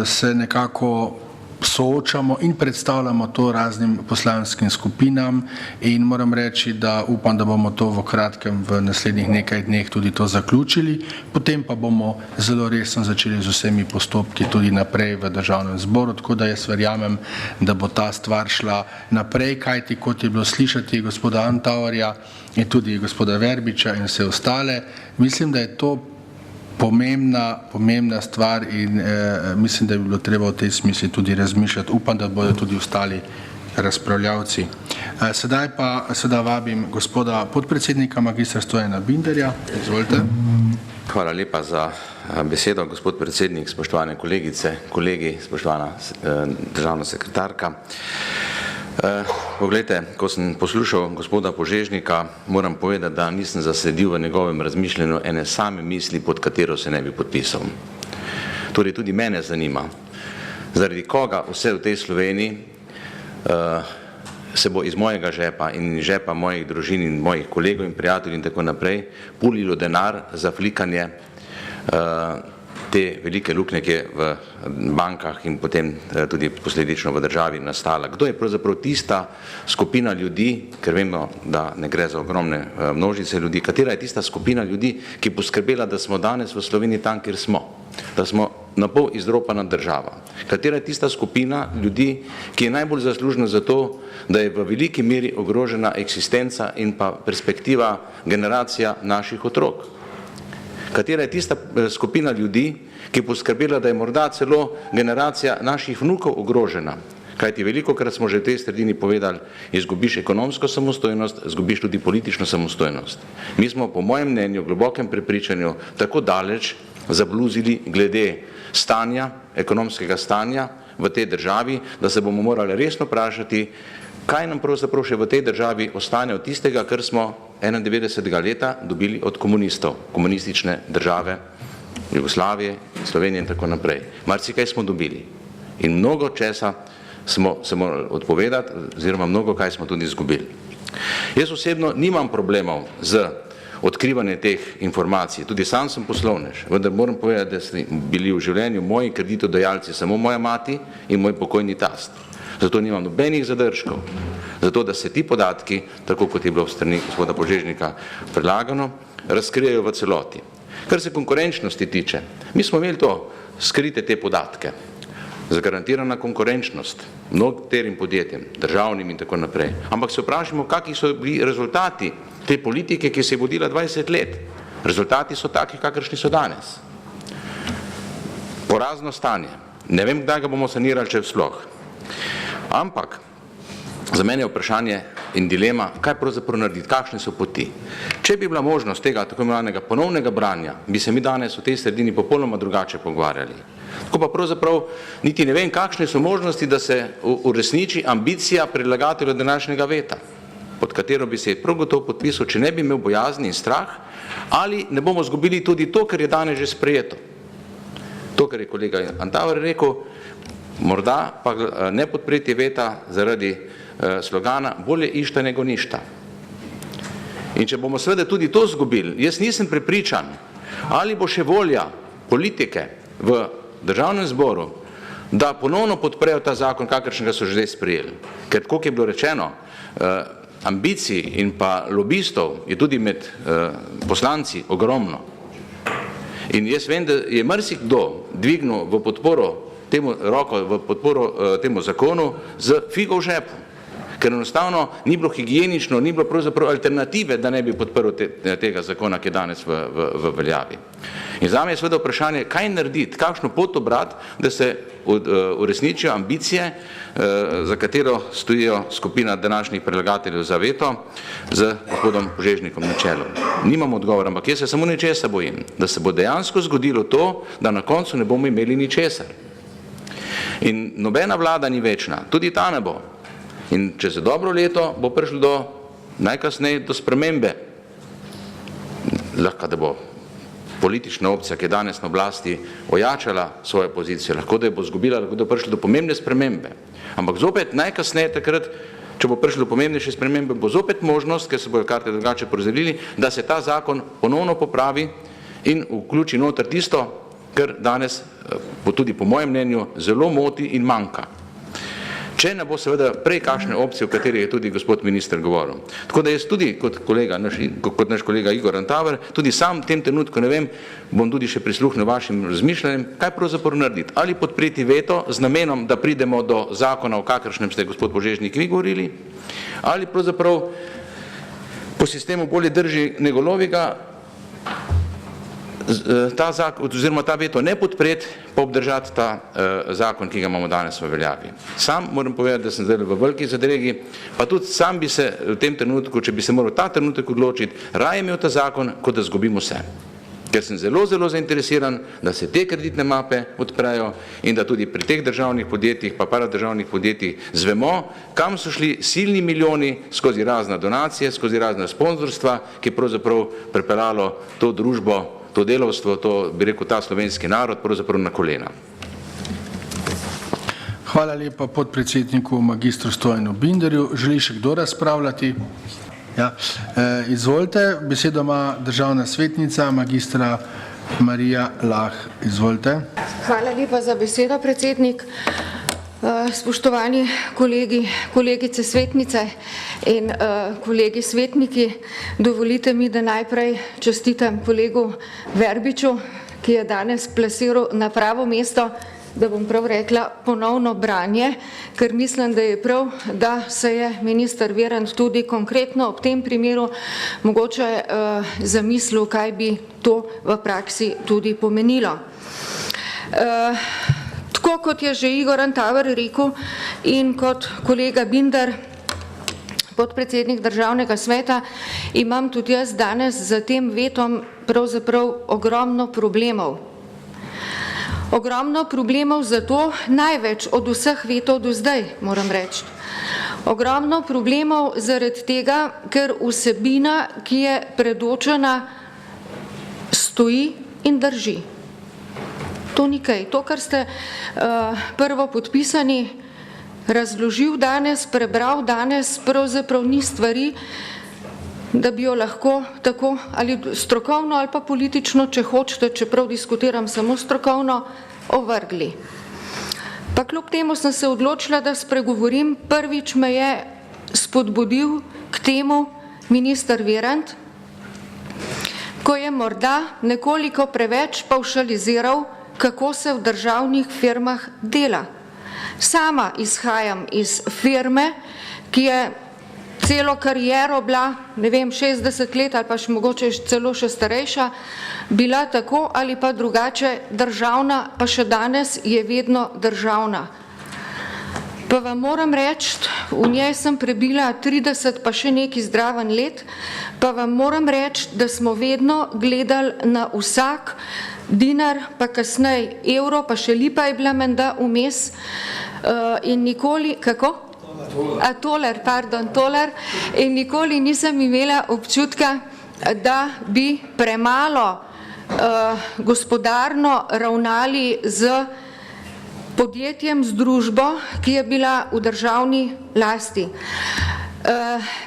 se nekako soočamo in predstavljamo to raznim poslanskim skupinam in moram reči, da upam, da bomo to v kratkem, v naslednjih nekaj dneh tudi to zaključili, potem pa bomo zelo resno začeli z vsemi postopki tudi naprej v državnem zboru, tako da jaz verjamem, da bo ta stvar šla naprej, kajti kot je bilo slišati gospoda Antaverja in tudi gospoda Verbiča in vse ostale, mislim, da je to pomembna stvar in mislim, da bi bilo treba v tej smisli tudi razmišljati. Upam, da bodo tudi ostali razpravljavci. Sedaj vabim gospoda podpredsednika magistra Stojana Binderja. Izvolite. Hvala lepa za besedo, gospod predsednik, spoštovane kolegice, kolegi, spoštovana državna sekretarka. Poglejte, ko sem poslušal gospoda Požežnika, moram povedati, da nisem zasledil v njegovem razmišljanju ene same misli, pod katero se ne bi podpisal. Torej tudi mene zanima, zaradi koga vse v tej Sloveniji se bo iz mojega žepa in žepa mojih družin in mojih kolegov in prijateljev in tako naprej pulilo denar za flikanje te velike luknje, ki je v bankah in potem tudi posledično v državi nastala. Kdo je pravzaprav tista skupina ljudi, ker vemo, da ne gre za ogromne množice ljudi, katera je tista skupina ljudi, ki je poskrbela, da smo danes v Sloveniji tam, kjer smo, da smo napol izropana država. Katera je tista skupina ljudi, ki je najbolj zaslužna za to, da je v veliki meri ogrožena eksistenca in pa perspektiva generacija naših otrok. Katera je tista skupina ljudi, ki je poskrbela, da je morda celo generacija naših vnukov ogrožena. Kajti velikokrat smo že v tej sredini povedali, izgubiš ekonomsko samostojnost, izgubiš tudi politično samostojnost. Mi smo po mojem mnenju, globokem prepričanju, tako daleč zabluzili glede stanja, ekonomskega stanja v tej državi, da se bomo morali resno vprašati, kaj nam pravzaprav še v tej državi ostane od tistega, kar smo 91. leta dobili od komunistov, komunistične države, Jugoslavije, Slovenije in tako naprej. Marsikaj smo dobili in mnogo česa smo se morali odpovedati, oziroma mnogo kaj smo tudi izgubili. Jaz osebno nimam problemov z odkrivanje teh informacij, tudi sam sem poslovnež, vendar moram povedati, da so bili v življenju moji kreditodajalci samo moja mati in moj pokojni tast. Zato nimam nobenih zadržkov, zato da se ti podatki, tako kot je bilo v strani gospoda Požežnika predlagano, razkrijejo v celoti. Kar se konkurenčnosti tiče, mi smo imeli to skrite te podatke, zagarantirana konkurenčnost mnogoterim podjetjem, državnim in tako naprej. Ampak se vprašamo, kakšni so bili rezultati te politike, ki se je vodila 20 let. Rezultati so taki, kakršni so danes. Porazno stanje. Ne vem, kdaj ga bomo sanirali, če sploh. Ampak za mene je vprašanje in dilema, kaj pravzaprav narediti, kakšne so poti. Če bi bila možnost tega tako imenovanega ponovnega branja, bi se mi danes v tej sredini popolnoma drugače pogovarjali. Tako pa pravzaprav niti ne vem, kakšne so možnosti, da se uresniči ambicija predlagatelja današnjega veta, pod katero bi se prav gotovo podpisal, če ne bi imel bojazni in strah, ali ne bomo izgubili tudi to, kar je danes že sprejeto. To, kar je kolega Antaver rekel, morda pa ne podpreti veta zaradi slogana bolje išta nego ništa. In če bomo seveda tudi to izgubili, jaz nisem prepričan, ali bo še volja politike v državnem zboru, da ponovno podprejo ta zakon, kakršnega so že zdaj sprejeli. Ker, kot je bilo rečeno, ambicij in pa lobistov je tudi med poslanci ogromno. In jaz vem, da je marsikdo dvignil v podporo temu roko, v podporo temu zakonu z figo v žepu. Ker enostavno ni bilo higienično, ni bilo pravzaprav alternative, da ne bi podprl tega zakona, ki je danes v veljavi. In zame je seveda vprašanje, kaj narediti, kakšno pot obrati, da se uresničijo ambicije, za katero stojijo skupina današnjih predlagateljev za veto z gospodom Požežnikom na čelu. Nimam odgovora, ampak jaz se samo nečesa bojim, da se bo dejansko zgodilo to, da na koncu ne bomo imeli ničesar. In nobena vlada ni večna, tudi ta ne bo. In čez dobro leto bo prišlo do najkasneje do spremembe. Lahko, da bo politična opcija, ki je danes na oblasti, ojačala svojo pozicijo, lahko, da je bo izgubila, lahko, da bo prišlo do pomembne spremembe. Ampak zopet najkasneje takrat, če bo prišlo do pomembnejše spremembe, bo zopet možnost, ker se bojo karte drugače porazdelili, da se ta zakon ponovno popravi in vključi noter tisto, kar danes tudi po mojem mnenju zelo moti in manjka. Če ne bo seveda prej kakšne opcije, o kateri je tudi gospod minister govoril. Tako da jaz tudi kot naš kolega Igor Antaver, tudi sam v tem trenutku ne vem, bom tudi še prisluhnil vašim razmišljanjem, kaj pravzaprav narediti. Ali podpreti veto z namenom, da pridemo do zakona, o kakršnem ste gospod Požežnik vi govorili, ali pravzaprav po sistemu bolje drži nego loviga, ta zakon, oziroma ta veto ne podpreti, pa obdržati ta zakon, ki ga imamo danes v veljavi. Sam moram povedati, da sem zdaj v veliki zadregi, pa tudi sam bi se v tem trenutku, če bi se moral ta trenutek odločiti, raje imel ta zakon, kot da zgubim vse. Ker sem zelo, zelo zainteresiran, da se te kreditne mape odprejo in da tudi pri teh državnih podjetjih, pa paradržavnih podjetjih zvemo, kam so šli silni milijoni skozi razna donacije, skozi razna sponzorstva, ki je pravzaprav pripeljalo to družbo, to delavstvo, to bi rekel ta slovenski narod, pravzaprav na kolena. Hvala lepa podpredsedniku magistru Stojanu Binderju. Želi še kdo razpravljati? Ja. Izvolite, besedo ima državna svetnica magistra Marija Lah, izvolite. Hvala lepa za besedo, predsednik. Spoštovani kolegi, kolegice svetnice in kolegi svetniki, dovolite mi, da najprej čestitam kolegu Verbiču, ki je danes plasiral na pravo mesto, da bom prav rekla ponovno branje, ker mislim, da je prav, da se je minister Virant tudi konkretno ob tem primeru mogoče zamislil, kaj bi to v praksi tudi pomenilo. Tako kot je že Igor Antaver rekel in kot kolega Binder, podpredsednik Državnega sveta, imam tudi jaz danes za tem vetom pravzaprav ogromno problemov. Ogromno problemov zato, največ od vseh vetov do zdaj, moram reči. Ogromno problemov zaradi tega, ker vsebina, ki je predočena, stoji in drži. To ni kaj. To, kar ste prvo podpisani razložil danes, prebral danes, pravzaprav ni stvari, da bi jo lahko tako ali strokovno ali pa politično, če hočete, čeprav diskutiram samo strokovno, ovrgli. Pa kljub temu sem se odločila, da spregovorim. Prvič me je spodbudil k temu minister Virant, ko je morda nekoliko preveč pavšaliziral, kako se v državnih firmah dela. Sama izhajam iz firme, ki je celo kariero bila, ne vem, 60 let ali pa še mogoče celo še starejša, bila tako ali pa drugače državna, pa še danes je vedno državna. Pa vam moram reči, v njej sem prebila 30 pa še neki zdraven let, pa vam moram reči, da smo vedno gledali na vsak dinar, pa kasneje evro, pa še lipa je bila menda vmes in nikoli, kako? Tolar, in nikoli nisem imela občutka, da bi premalo gospodarno ravnali z podjetjem, z družbo, ki je bila v državni lasti.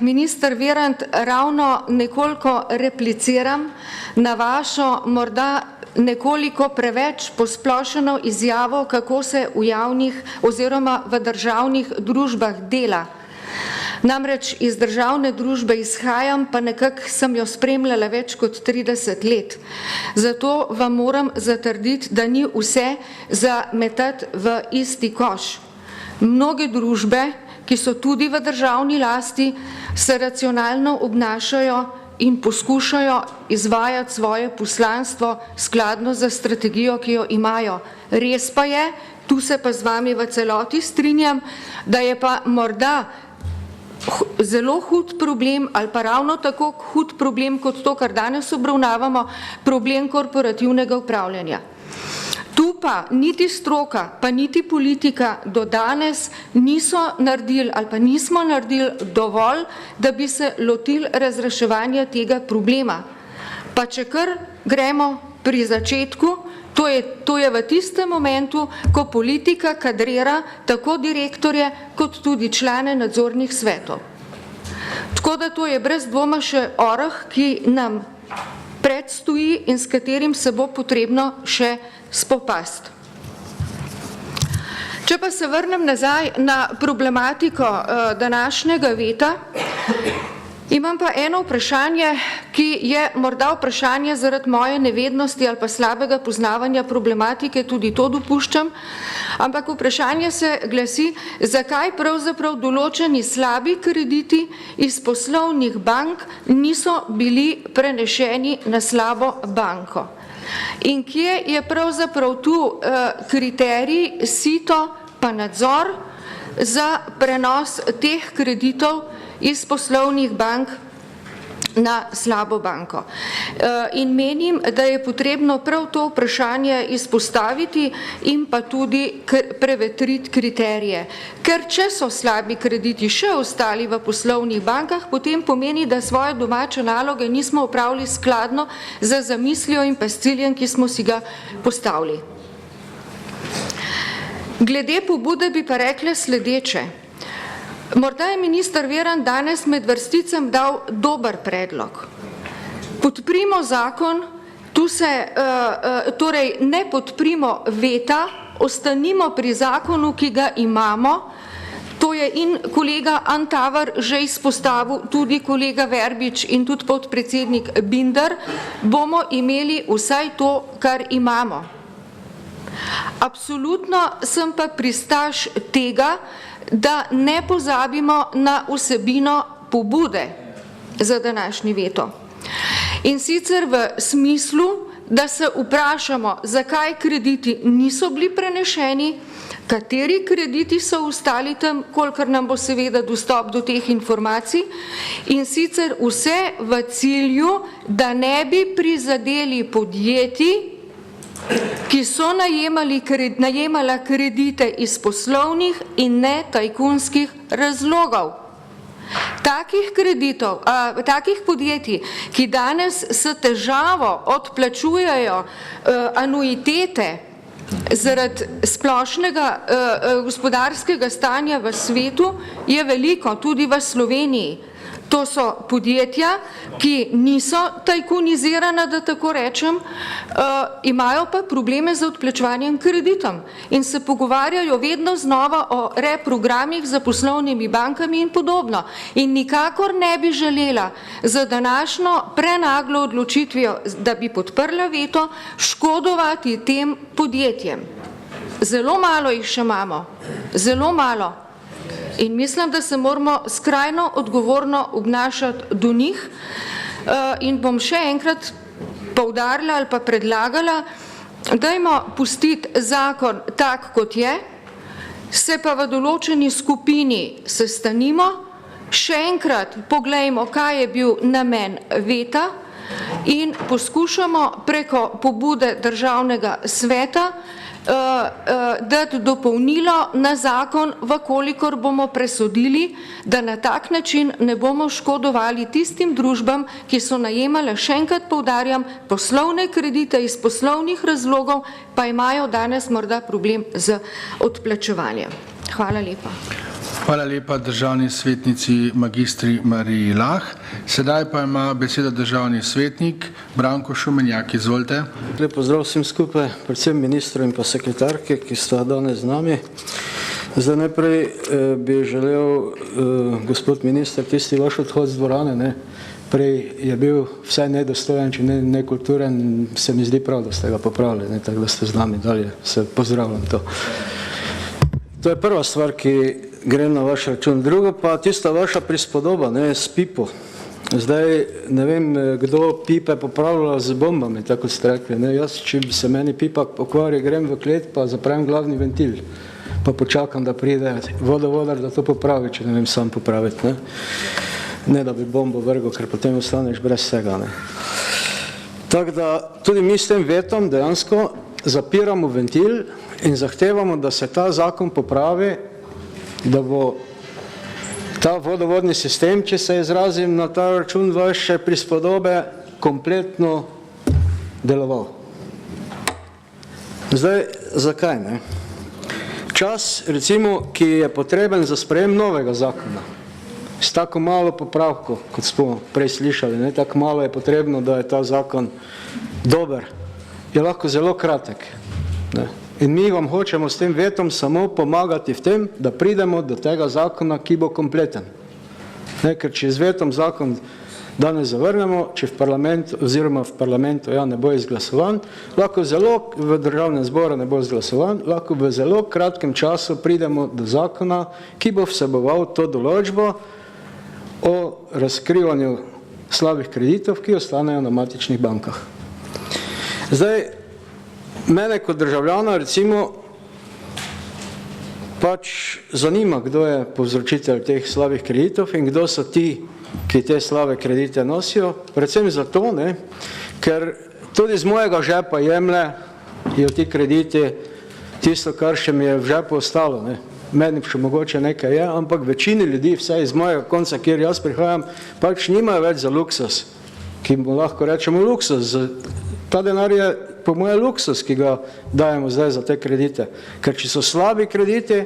Minister Virant, ravno nekoliko repliciram na vašo morda nekoliko preveč posplošeno izjavo, kako se v javnih oziroma v državnih družbah dela. Namreč iz državne družbe izhajam, pa nekako sem jo spremljala več kot 30 let. Zato vam moram zatrditi, da ni vse zametati v isti koš. Mnoge družbe, ki so tudi v državni lasti, se racionalno obnašajo in poskušajo izvajati svoje poslanstvo skladno za strategijo, ki jo imajo. Res pa je, tu se pa z vami v celoti strinjam, da je pa morda zelo hud problem ali pa ravno tako hud problem kot to, kar danes obravnavamo, problem korporativnega upravljanja. Tu pa niti stroka, pa niti politika do danes niso naredili ali pa nismo naredili dovolj, da bi se lotili razreševanja tega problema. Pa če kar gremo pri začetku, to je v tistem momentu, ko politika kadrira tako direktorje kot tudi člane nadzornih svetov. Tako da to je brez dvoma še oreh, ki nam predstoji in s katerim se bo potrebno še spopasti. Če pa se vrnem nazaj na problematiko današnjega veta, imam pa eno vprašanje, ki je morda vprašanje zaradi moje nevednosti ali pa slabega poznavanja problematike, tudi to dopuščam, ampak vprašanje se glasi, zakaj pravzaprav določeni slabi krediti iz poslovnih bank niso bili prenešeni na slabo banko. In kje je pravzaprav tu kriterij, sito pa nadzor za prenos teh kreditov iz poslovnih bank na slabo banko. In menim, da je potrebno prav to vprašanje izpostaviti in pa tudi prevetriti kriterije. Ker če so slabi krediti še ostali v poslovnih bankah, potem pomeni, da svoje domače naloge nismo opravili skladno za zamislijo in pa s ciljem, ki smo si ga postavili. Glede pobude bi pa rekla sledeče. Morda je minister Virant danes med vrsticem dal dober predlog. Podprimo zakon, Tu se, torej ne podprimo veta, ostanimo pri zakonu, ki ga imamo. To je in kolega Antavar že izpostavil, tudi kolega Verbič in tudi podpredsednik Binder, bomo imeli vsaj to, kar imamo. Absolutno sem pa pristaš tega, da ne pozabimo na vsebino pobude za današnji veto. In sicer v smislu, da se vprašamo, zakaj krediti niso bili prenešeni, kateri krediti so ostali tam, kolikor nam bo seveda dostop do teh informacij, in sicer vse v cilju, da ne bi prizadeli podjetij, ki so najemala kredite iz poslovnih in ne tajkunskih razlogov. Takih kreditov, takih podjetij, ki danes s težavo odplačujejo anuitete zaradi splošnega gospodarskega stanja v svetu, je veliko, tudi v Sloveniji. To so podjetja, ki niso tajkunizirana, da tako rečem, imajo pa probleme z odplačevanjem kreditom in se pogovarjajo vedno znova o reprogramih za poslovnimi bankami in podobno. In nikakor ne bi želela za današnjo prenaglo odločitvijo, da bi podprla veto, škodovati tem podjetjem. Zelo malo jih še imamo, zelo malo. In mislim, da se moramo skrajno odgovorno obnašati do njih in bom še enkrat poudarila ali pa predlagala, dajmo pustiti zakon tak, kot je, se pa v določeni skupini sestanimo, še enkrat poglejmo, kaj je bil namen veta in poskušamo preko pobude Državnega sveta dati dopolnilo na zakon, vkolikor bomo presodili, da na tak način ne bomo škodovali tistim družbam, ki so najemale, še enkrat poudarjam, poslovne kredite iz poslovnih razlogov, pa imajo danes morda problem z odplačevanjem. Hvala lepa. Hvala lepa državni svetnici magistri Mariji Lah. Sedaj pa ima besedo državni svetnik Branko Šumenjak. Izvolite. Lep pozdrav vsem skupaj, predvsem ministru in pa sekretarke, ki sta danes z nami. Zdaj najprej bi želel, gospod minister, tisti vaš odhod z dvorane, prej je bil vsaj nedostojen, če ne nekulturen, se mi zdi prav, da ste ga popravili, tako da ste z nami dalje, se pozdravljam to. To je prva stvar, ki gre na vaš račun. Drugo pa tista vaša prispodoba s pipo. Zdaj ne vem, kdo pipe popravlja z bombami, tako ste rekli. Jaz, če se meni pipa pokvari, grem v klet, pa zapravim glavni ventil, pa počakam, da pride vodovodar, da to popravi, če ne vem sam popraviti. Ne da bi bombo vrgo, ker potem ostaneš brez vsega. Tako da tudi mi s tem vetom dejansko zapiramo ventil in zahtevamo, da se ta zakon popravi, da bo ta vodovodni sistem, če se izrazim na ta račun vaše prispodobe, kompletno deloval. Zdaj, zakaj ne? Čas, recimo, ki je potreben za sprejem novega zakona, s tako malo popravkov, kot smo prej slišali, tako malo je potrebno, da je ta zakon dober, je lahko zelo kratek. In mi vam hočemo s tem vetom samo pomagati v tem, da pridemo do tega zakona, ki bo kompleten. Ker če z vetom zakon danes zavrnemo, če v parlamentu, oziroma v parlamentu ne bo izglasovan, lahko zelo v državnem zboru ne bo izglasovan, lahko v zelo kratkem času pridemo do zakona, ki bo vseboval to določbo o razkrivanju slabih kreditov, ki ostanejo na matičnih bankah. Zdaj, mene kot državljana recimo pač zanima, kdo je povzročitelj teh slabih kreditov in kdo so ti, ki te slabe kredite nosijo. Predvsem zato, ker tudi z mojega žepa jemljejo ti krediti tisto, kar še mi je v žepu ostalo. Meni še mogoče nekaj je, ampak večini ljudi, vsaj iz mojega konca, kjer jaz prihajam, pač nimajo več za luksus, ki mu lahko rečemo luksus. Ta denar je po moje luksus, ki ga dajemo zdaj za te kredite. Ker če so slabi krediti,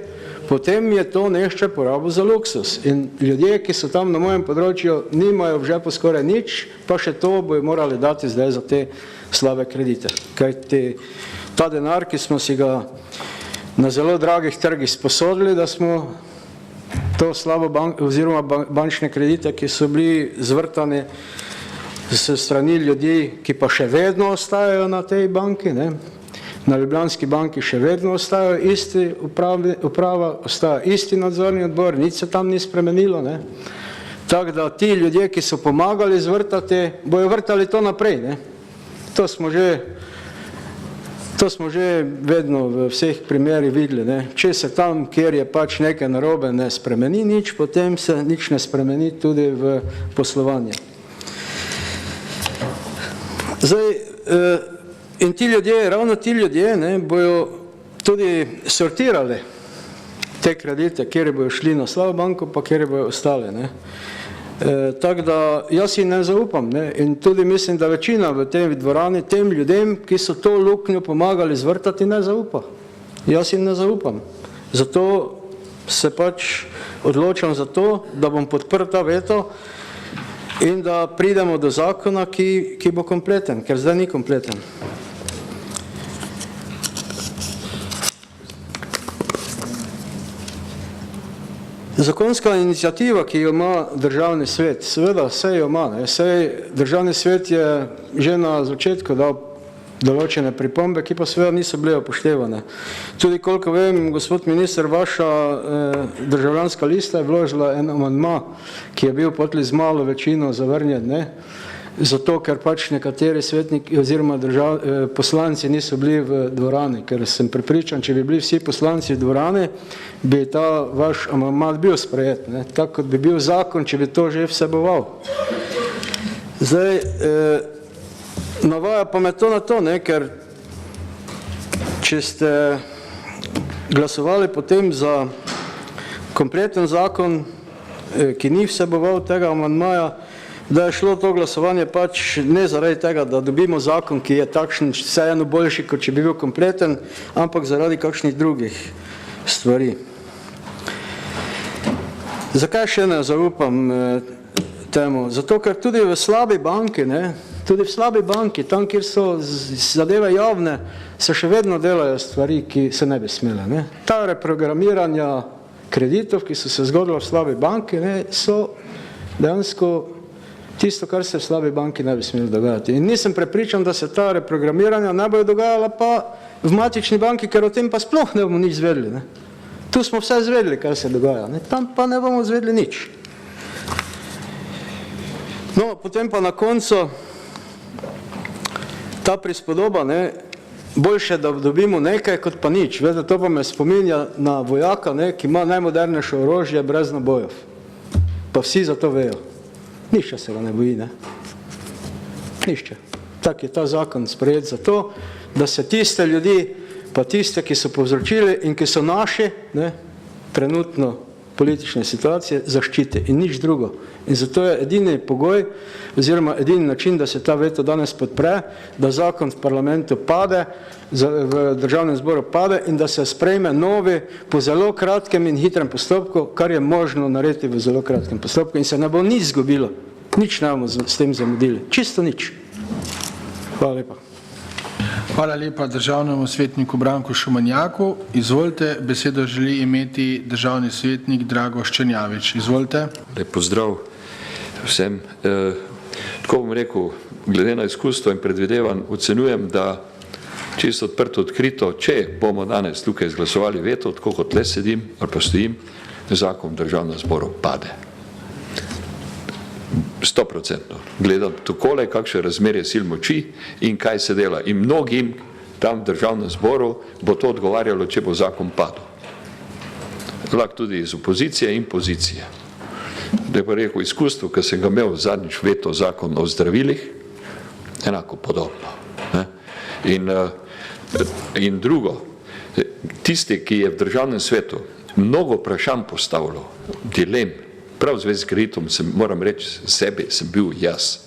potem je to nešče porabo za luksus. In ljudje, ki so tam na mojem področju, nimajo v žepu skoraj nič, pa še to bojo morali dati zdaj za te slabe kredite. Kajti ta denar, ki smo si ga na zelo dragih trgih sposodili, da smo to slabo oziroma bančne kredite, ki so bili zvrtani s strani ljudi, ki pa še vedno ostajajo na tej banki, ne? Na Ljubljanski banki še vedno ostajajo isti uprava, ostaja isti nadzorni odbor, nič se tam ni spremenilo, ne? Tako da ti ljudje, ki so pomagali zvrtati, bojo vrtali to naprej, ne? To smo že vedno v vseh primerih videli, ne? Če se tam, kjer je pač nekaj narobe, ne spremeni nič, potem se nič ne spremeni tudi v poslovanje. Zdaj, in ti ljudje, ravno ti ljudje, ne, bojo tudi sortirali te kredite, kjer bojo šli na slabo banko, pa kjer bojo ostale, ne. Tako da jaz jim ne zaupam, ne, in tudi mislim, da večina v tej dvorani tem ljudem, ki so to luknjo pomagali zvrtati, ne zaupa. Jaz jim ne zaupam. Zato se pač odločam za to, da bom podprl ta veto in da pridemo do zakona, ki bo kompleten, ker zdaj ni kompleten. Zakonska iniciativa, ki jo ima državni svet, seveda vse jo ima, ne? Sej državni svet je že na začetku dal določene pripombe, ki pa seveda niso bile upoštevane. Tudi koliko vem, gospod minister, vaša državljanska lista je vložila en amandma, ki je bil potem z malo večino zavrnjen, ne? Zato, ker pač nekateri svetniki oziroma poslanci niso bili v dvorani, ker sem prepričan, če bi bili vsi poslanci v dvorani, bi ta vaš amandma bil sprejet, ne? Tako kot bi bil zakon, če bi to že vseboval. Zdaj, navaja pa me to na to, ne, ker če ste glasovali potem za kompleten zakon, ki ni vseboval tega amandmaja, da je šlo to glasovanje pač ne zaradi tega, da dobimo zakon, ki je takšen vseeno boljši, kot če bi bil kompleten, ampak zaradi kakšnih drugih stvari. Zakaj še ne zaupam temu? Zato, ker tudi v slabi banki, ne, tudi v slabi banki, tam, kjer so zadeve javne, se še vedno delajo stvari, ki se ne bi smele, ne. Ta reprogramiranja kreditov, ki so se zgodila v slabi banki, ne, so dejansko tisto, kar se v slabi banki ne bi smeli dogajati. In nisem prepričan, da se ta reprogramiranja ne bojo dogajala pa v matični banki, ker o tem pa sploh ne bomo nič zvedeli, ne. Tu smo vse zvedeli, kar se dogaja, ne. Tam pa ne bomo zvedeli nič. No, potem pa na koncu ta prispodoba, ne, boljše, da dobimo nekaj, kot pa nič. Vede, to pa me spominja na vojaka, ne, ki ima najmodernejše orožje brez nabojev. Pa vsi za to vejo. Nišče se ga ne boji, ne. Nišče. Tak je ta zakon sprejet za to, da se tiste ljudi, pa tiste, ki so povzročili in ki so naši, ne, trenutno politične situacije, zaščite in nič drugo. In zato je edini pogoj, oziroma edini način, da se ta veto danes podpre, da zakon v parlamentu pade, v državnem zboru pade in da se sprejme novi po zelo kratkem in hitrem postopku, kar je možno narediti v zelo kratkem postopku in se ne bo nič zgubilo. Nič ne bomo s tem zamudili. Čisto nič. Hvala lepa. Hvala lepa državnemu svetniku Branku Šumanjaku. Izvolite, besedo želi imeti državni svetnik Drago Ščenjavič. Izvolite. Lep pozdrav vsem. Tako bom rekel, glede na izkustvo in predvidevan, ocenjujem, da čisto odprto, odkrito, če bomo danes tukaj izglasovali veto, tako kot le sedim ali pa stojim, zakon v državnem zboru pade. 100%. Gledam takole, kakšne razmerje sil moči in kaj se dela. In mnogim tam v državnem zboru bo to odgovarjalo, če bo zakon padel. Lahko tudi iz opozicije in pozicije. Da je pa rekel izkustvo, ki sem ga imel zadnjič veto zakon o zdravilih, enako podobno. Ne? In drugo, tisti, ki je v državnem svetu mnogo vprašanj postavilo, dilem, prav v zvezi s kreditom, moram reči sebi, sem bil jaz,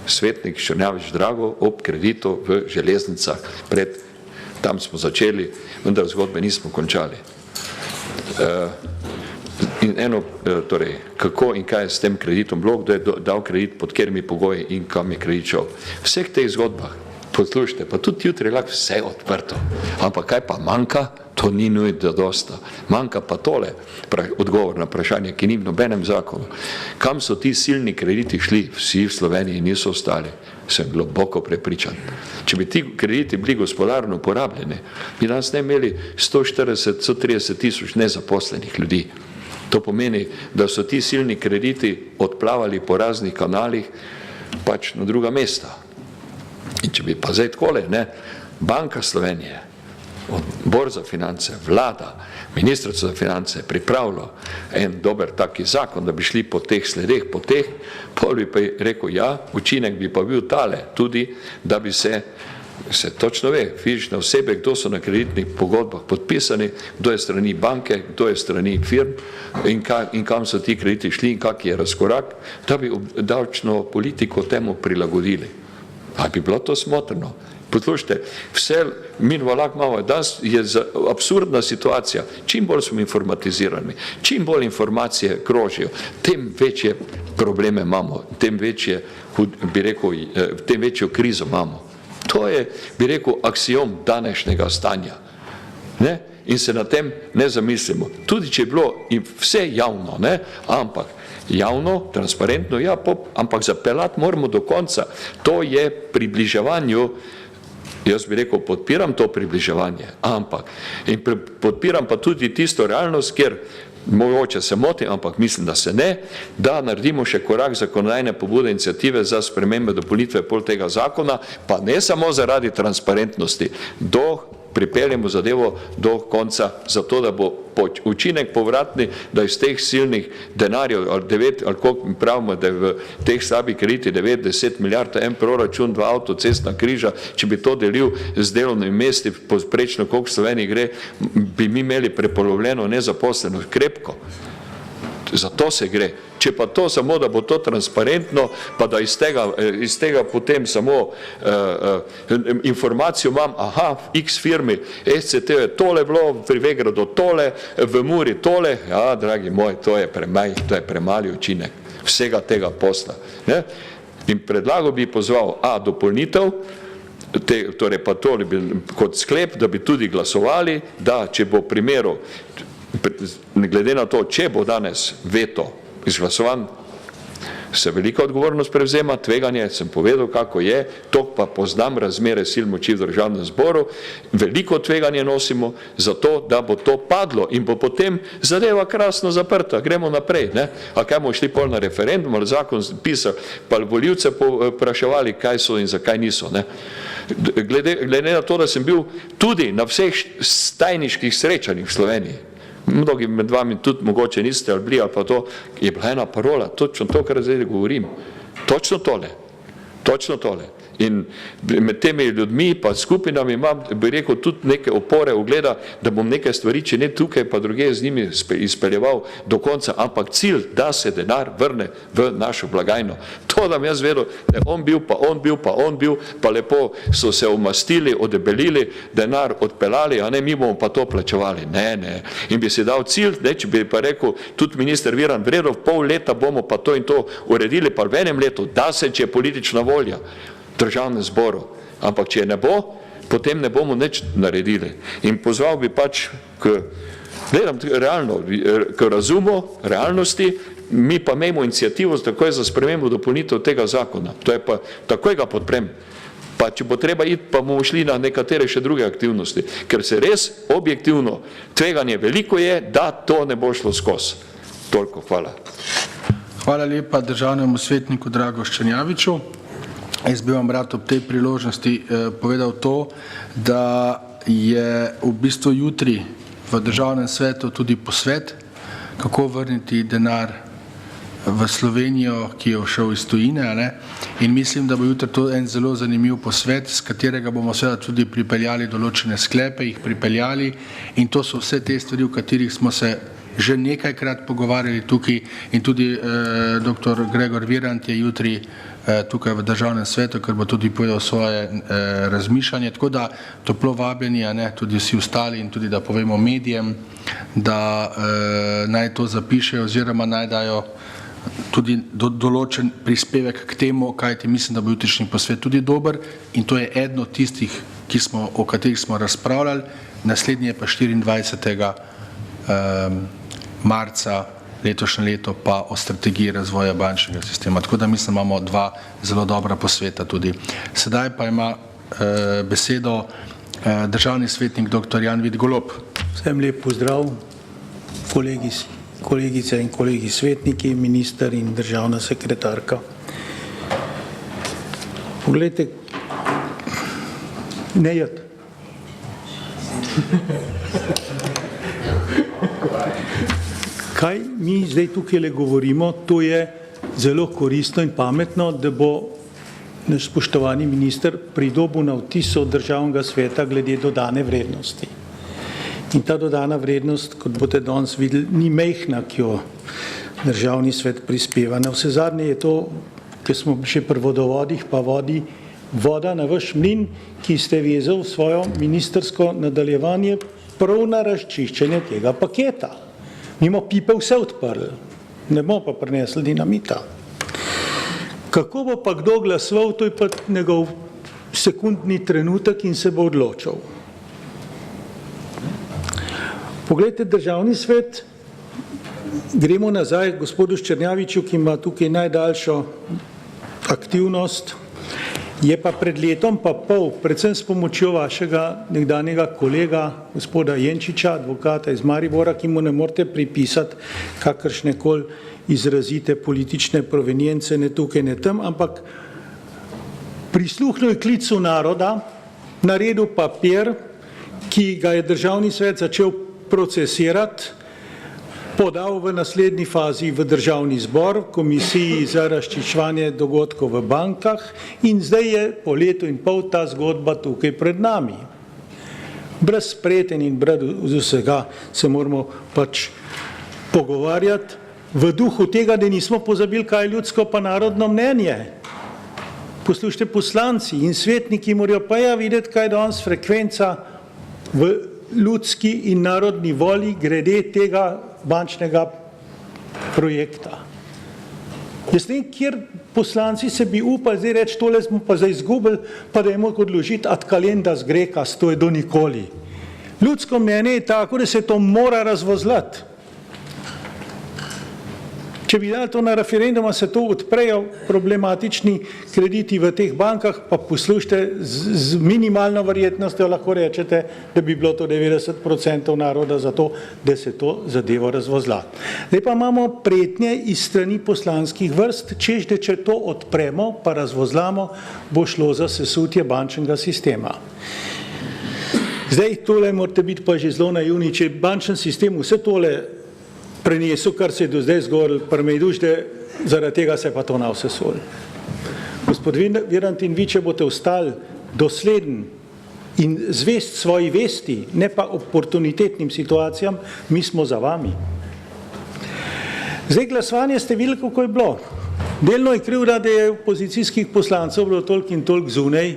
svetnik Ščenjavič Drago, ob kreditu v železnicah, tam smo začeli, vendar zgodbe nismo končali. In torej, kako in kaj je s tem kreditom bilo, kdo je dal kredit, pod katerimi pogoji in kam je kredit šel. V vseh teh zgodbah, poslušajte, pa tudi jutri lahko vse odprto. Ampak kaj pa manjka? To ni nujno dosta. Manjka pa tole odgovor na vprašanje, ki ni v nobenem zakonu. Kam so ti silni krediti šli? Vsi v Sloveniji niso ostali. Sem globoko prepričan. Če bi ti krediti bili gospodarno uporabljeni, bi danes ne imeli 140-130 tisoč nezaposlenih ljudi. To pomeni, da so ti silni krediti odplavali po raznih kanalih pač na druga mesta. In če bi pa zdaj takole, Banka Slovenije, Odbor za finance, vlada, ministrstvo za finance pripravilo en dober taki zakon, da bi šli po teh sledeh, pol bi pa rekel, ja, učinek bi pa bil tale, tudi, da bi se točno ve, fizične osebe, kdo so na kreditnih pogodbah podpisani, kdo je strani banke, kdo je strani firm in kam so ti krediti šli in kak je razkorak, da bi davčno politiko temu prilagodili. Ali bi bilo to smotrno? Poslušajte, vse minimo lahko malo, danes je absurdna situacija, čim bolj smo informatizirani, čim bolj informacije krožijo, tem večje probleme imamo, tem večje, bi rekel, tem večjo krizo imamo. To je, bi rekel, aksiom današnjega stanja. In se na tem ne zamislimo. Tudi če je bilo vse javno, ampak javno, transparentno, ja, ampak zapeljati moramo do konca. To je približevanju. Jaz bi rekel, podpiram to približevanje, ampak in podpiram pa tudi tisto realnost, kjer mogoče se motim, ampak mislim, da se ne, da naredimo še korak zakonodajne pobude iniciative za spremembe dopolnitve pol tega zakona, pa ne samo zaradi transparentnosti, pripeljemo zadevo do konca, zato da bo učinek povratni, da iz teh silnih denarjev, ali koliko pravimo, da je v teh slabih kreditih 9-10 milijard, en proračun, 2 avtocestna križa, če bi to delil z delovnimi mesti, povprečno koliko v Sloveniji gre, bi mi imeli prepolovljeno nezaposlenost, krepko. Za to se gre. Če pa to samo, da bo to transparentno, pa da iz tega potem samo informacijo imam, x firmi, SCT je tole bilo, pri Vegradu tole, v Muri tole, ja, dragi moj, to je premali učinek vsega tega posla. In predlagal bi pozval, dopolnitev, torej pa to kot sklep, da bi tudi glasovali, da če bo primeru, glede na to, če bo danes veto izglasovan, se velika odgovornost prevzema, tveganje, sem povedal, kako je, to pa poznam razmere sil moči v državnem zboru, veliko tveganje nosimo za to, da bo to padlo in bo potem zadeva krasno zaprta, gremo naprej, a kaj bomo šli pol na referendum ali zakon pisali, pa volivce vpraševali, kaj so in zakaj niso, glede na to, da sem bil tudi na vseh tajniških srečanjih v Sloveniji, mnogi med vami tudi mogoče niste ali bili, ali pa to je bila ena parola, točno to, kar zdaj govorim, točno tole. In med temi ljudmi pa skupinami imam, bi rekel, tudi neke opore ugleda, da bom neke stvari, če ne tukaj, pa druge z njimi izpeljeval do konca, ampak cilj, da se denar vrne v našo blagajno. To da jaz vedel, da je on bil, pa lepo so se omastili, odebelili, denar odpeljali, a ne, mi bomo pa to plačevali. Ne. In bi si dal cilj, če bi pa rekel, tudi minister Virant, vredo, v pol leta bomo pa to in to uredili, pa v enem letu, da se, če je politična volja državnem zboru, ampak če ne bo, potem ne bomo nič naredili. In pozval bi pač k razumu, realnosti, mi pa imamo inicijativo takoj za spremembo dopolnitev tega zakona. To je pa, takoj ga podprem. Pa če bo treba iti, pa bomo šli na nekatere še druge aktivnosti, ker se res objektivno tveganje veliko je, da to ne bo šlo skozi. Toliko, hvala. Hvala lepa državnemu svetniku Drago Ščenjaviču. Jaz bi vam rad ob tej priložnosti povedal to, da je v bistvu jutri v državnem svetu tudi posvet, kako vrniti denar v Slovenijo, ki je všel iz tujine, in mislim, da bo jutri to en zelo zanimiv posvet, s katerega bomo seveda tudi pripeljali določene sklepe, jih pripeljali, in to so vse te stvari, v katerih smo se že nekajkrat pogovarjali tukaj, in tudi dr. Gregor Virant je jutri tukaj v državnem svetu, ker bo tudi povedal svoje razmišljanje, tako da toplo vabljeni, tudi vsi ostali in tudi da povemo medijem, da naj to zapišejo oziroma naj dajo tudi določen prispevek k temu, kajti mislim, da bo jutrišnji posvet tudi dober in to je eden od tistih, o katerih smo razpravljali, naslednji je pa 24. Marca letošnje leto pa o strategiji razvoja bančnega sistema. Tako da mislim, imamo dva zelo dobra posveta tudi. Sedaj pa ima besedo državni svetnik dr. Jan Vid Golob. Vsem lep pozdrav, kolegice in kolegi svetniki, minister in državna sekretarka. Poglejte, ne jed. Kaj mi zdaj tukaj govorimo, to je zelo koristno in pametno, da bo naš spoštovani minister pridobil na vtis od državnega sveta glede dodane vrednosti. In ta dodana vrednost, kot boste danes videli, ni majhna, ki jo državni svet prispeva. Na vse zadnje je to, ker smo še pri vodovodih, pa voda na vaš mlin, ki ste vezali svojo ministersko nadaljevanje prav na razčiščenje tega paketa. Mi bomo pipe vse odprli, ne bomo pa prinesli dinamita. Kako bo pa kdo glasoval, to je pa njegov sekundni trenutek in se bo odločil. Poglejte, državni svet, gremo nazaj k gospodu Ščernjaviču, ki ima tukaj najdaljšo aktivnost, je pa pred letom pa pol, predvsem s pomočjo vašega nekdanjega kolega, gospoda Jenčiča, advokata iz Maribora, ki mu ne morete pripisati kakršnekoli izrazite politične provenience, ne tukaj, ne tam, ampak prisluhnil je klicu naroda, naredil papir, ki ga je državni svet začel procesirati, podal v naslednji fazi v državni zbor, komisiji za razčiščevanje dogodkov v bankah in zdaj je po letu in pol ta zgodba tukaj pred nami. Brez spreten in brez vsega se moramo pač pogovarjati v duhu tega, da nismo pozabili, kaj je ljudsko pa narodno mnenje. Poslušajte, poslanci in svetniki morajo pa videti, kaj je danes frekvenca v ljudski in narodni volji glede tega bančnega projekta. Jaz ne vem, kjer poslanci se bi upali zdaj reči, tole smo pa zdaj izgubili, pa da je mogo odložiti ad calendas grecas, to je do nikoli. Ljudsko mnenje je tako, da se to mora razvozlati. Če bi dali to na referendum, se to odprejo problematični krediti v teh bankah, pa poslušajte, z minimalno verjetnostjo lahko rečete, da bi bilo to 90% naroda za to, da se to zadevo razvozla. Zdaj pa imamo pretnje iz strani poslanskih vrst, češ, da če to odpremo, pa razvozlamo, bo šlo za sesutje bančnega sistema. Zdaj, tole morate biti pa že zelo naivni, če bančen sistem vse tole prenesel, kar se je do zdaj zgoril, prmejduš, da zaradi tega se pa to na vse sol. Gospod Virant in vi, če boste ostali dosleden in zvest svoji vesti, ne pa oportunitetnim situacijam, mi smo za vami. Zdaj, glasovanje ste videli, kako je bilo. Delno je krivda, da je opozicijskih poslancev bilo toliko in toliko zunaj,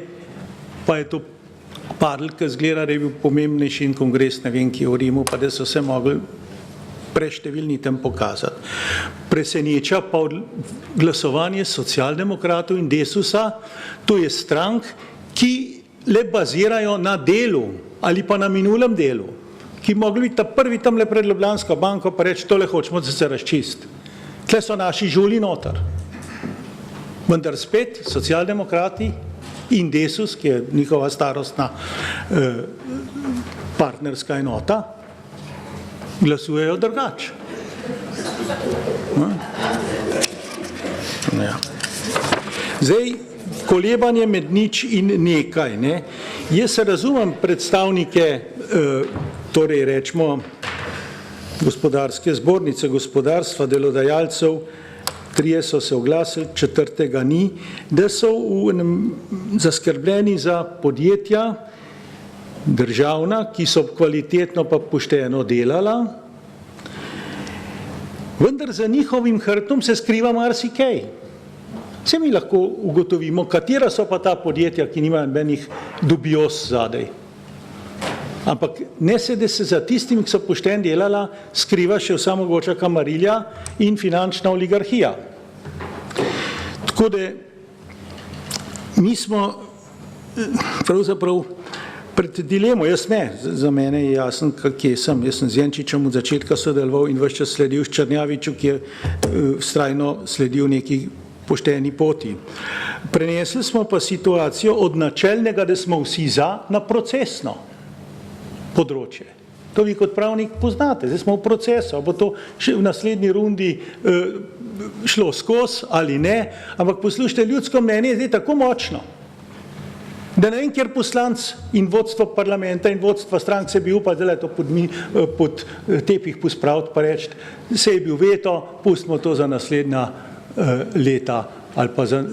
pa je to padlo, ker zgleda, da je bil pomembnejši in kongres, ne vem, ki je v Rimu, pa da so se mogli preštevilni tem pokazati. Preseneča pa glasovanje socialdemokratov in Desusa, to je strank, ki le bazirajo na delu ali pa na minulem delu, ki mogli biti ta prvi tam le pred Ljubljansko banko pa reči, tole hočemo, da se razčist. Tle so naši žuli noter. Vendar spet socialdemokrati in Desus, ki je njihova starostna partnerska enota, glasujejo drugače. Ja. Zdaj, kolebanje med nič in nekaj. Ne? Jaz se razumem predstavnike, torej rečemo, gospodarske zbornice, gospodarstva, delodajalcev, 3 so se oglasili, 4. ni, da so zaskrbljeni za podjetja, državna, ki so kvalitetno pa pošteno delala, vendar za njihovim hrbtom se skriva marsikaj. Vse mi lahko ugotovimo, katera so pa ta podjetja, ki nimajo nobenih dubioz zadaj. Ampak ne se, da se za tistim, ki so pošteno delala, skriva še vsa mogoča kamarilja in finančna oligarhija. Tako da mi smo pravzaprav pred dilemo, jaz ne, za mene je jasen, kje sem. Jaz sem z Jenčičem od začetka sodeloval in ves čas sledil s Črnjaviču, ki je vztrajno sledil neki pošteni poti. Prenesli smo pa situacijo od načelnega, da smo vsi za, na procesno področje. To vi kot pravnik poznate, zdaj smo v procesu, bo to še v naslednji rundi šlo skozi ali ne, ampak poslušajte, ljudsko mnenje je zdaj tako močno, da ne vem, kjer poslanc in vodstvo parlamenta in vodstva strank se bi upal, da je to pod tepih pospraviti pa reči, se je bil veto, pustimo to za naslednja leta ali pa za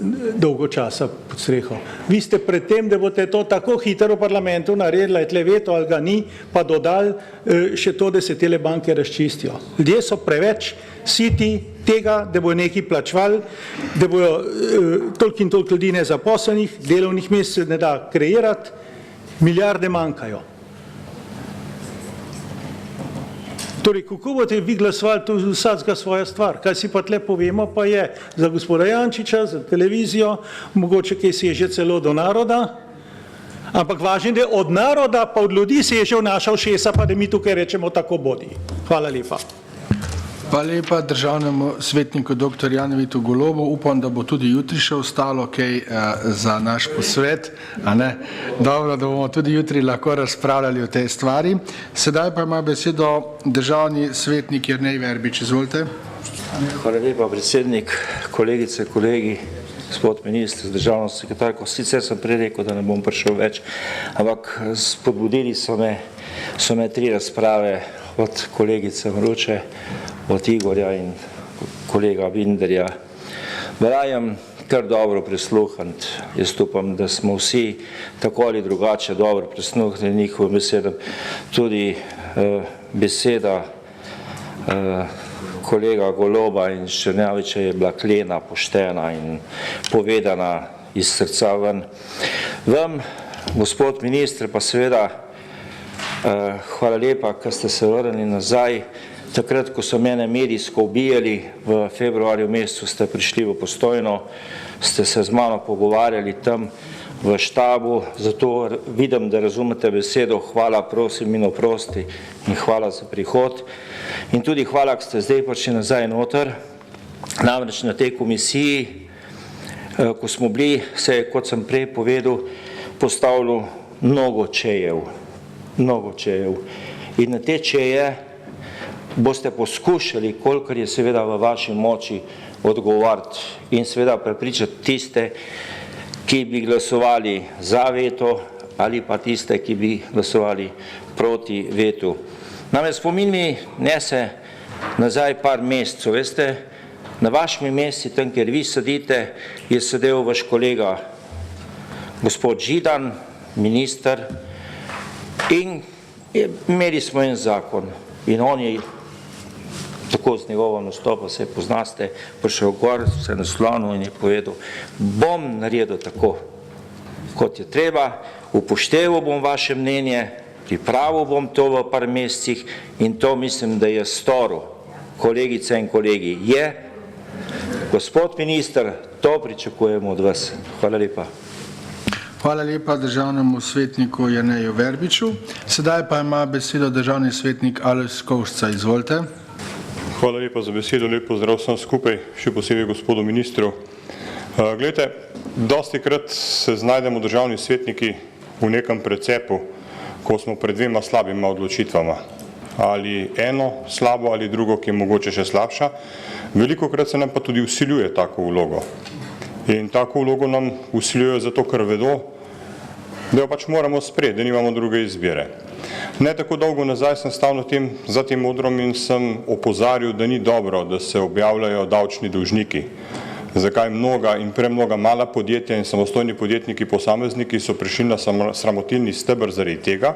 dolgo časa pod streho. Vi ste pred tem, da boste to tako hitro v parlamentu naredili, je tle veto ali ga ni, pa dodali še to, da se tele banke razčistijo. Ljudje so preveč siti tega, da bojo nekaj plačevali, da bojo toliko in toliko ljudi nezaposlenih, delovnih mest se ne da kreirati, milijarde manjkajo. Torej, kako boste vi glasovali, to je vsakega svoja stvar. Kaj si pa tle povemo, pa je za gospoda Jančiča, za televizijo, mogoče kaj seže celo do naroda, ampak važno je, da od naroda pa od ljudi seže v naša ušesa, pa da mi tukaj rečemo tako bodi. Hvala lepa. Hvala lepa državnemu svetniku dr. Janevitu Golobu. Upam, da bo tudi jutri še ostalo kaj za naš posvet. Dobro, da bomo tudi jutri lahko razpravljali o tej stvari. Sedaj pa ima besedo državni svetnik Jernej Verbič. Izvolite. Hvala lepa, predsednik, kolegice, kolegi, gospod minister, državno sekretarko. Sicer sem prej rekel, da ne bom prišel več, ampak spodbudili so me tri razprave od kolegice Mruče, od Igorja in kolega Binderja. Verjamem kar dobro prisluhniti. Jaz upam, da smo vsi tako ali drugače dobro prisluhnili njihovim besedam. Tudi beseda kolega Goloba in Črnjaviča je bila klena, poštena in povedana iz srca ven. Vam, gospod minister, pa seveda hvala lepa, ker ste se vrnili nazaj. Takrat, ko so mene medijsko ubijali, v februarju mesecu ste prišli v Postojno, ste se z mano pogovarjali tam v štabu, zato vidim, da razumete besedo hvala, prosim in oprosti in hvala za prihod. In tudi hvala, ker ste zdaj prišli nazaj noter. Namreč na tej komisiji, ko smo bili, se je, kot sem prej povedal, postavilo mnogo čejev. In na te čeje boste poskušali, kolikor je seveda v vaši moči, odgovarjati in seveda prepričati tiste, ki bi glasovali za veto ali pa tiste, ki bi glasovali proti vetu. Namreč spomin mi nese nazaj par mesecev, veste, na vašimi mesti, tam, kjer vi sedite, je sedel vaš kolega gospod Židan, minister, in imeli smo en zakon in on je tako z njegovo nastopa, se poznaste, prišel gor, se naslonil in je povedal, bom naredil tako, kot je treba, upošteval bom vaše mnenje, pripravil bom to v par mesecih in to mislim, da je storil. Kolegice in kolegi, je. Gospod minister, to pričakujemo od vas. Hvala lepa. Hvala lepa državnemu svetniku Jerneju Verbiču. Sedaj pa ima besedo državni svetnik Alojz Kovšca. Izvolite. Hvala lepa za besedo, lep pozdrav vsem skupaj, še posebej gospodu ministru. Glejte, dostikrat se znajdemo državni svetniki v nekem precepu, ko smo pred dvema slabima odločitvama. Ali eno slabo ali drugo, ki je mogoče še slabša. Velikokrat se nam pa tudi vsiljuje tako vlogo. In tako vlogo nam vsiljujejo zato, ker vedo, da jo pač moramo sprejeti, da nimamo druge izbire. Ne tako dolgo nazaj sem stal za tem odrom in sem opozarjal, da ni dobro, da se objavljajo davčni dolžniki. Zakaj mnoga in premnoga mala podjetja in samostojni podjetniki, posamezniki so prišli na sramotilni steber zaradi tega,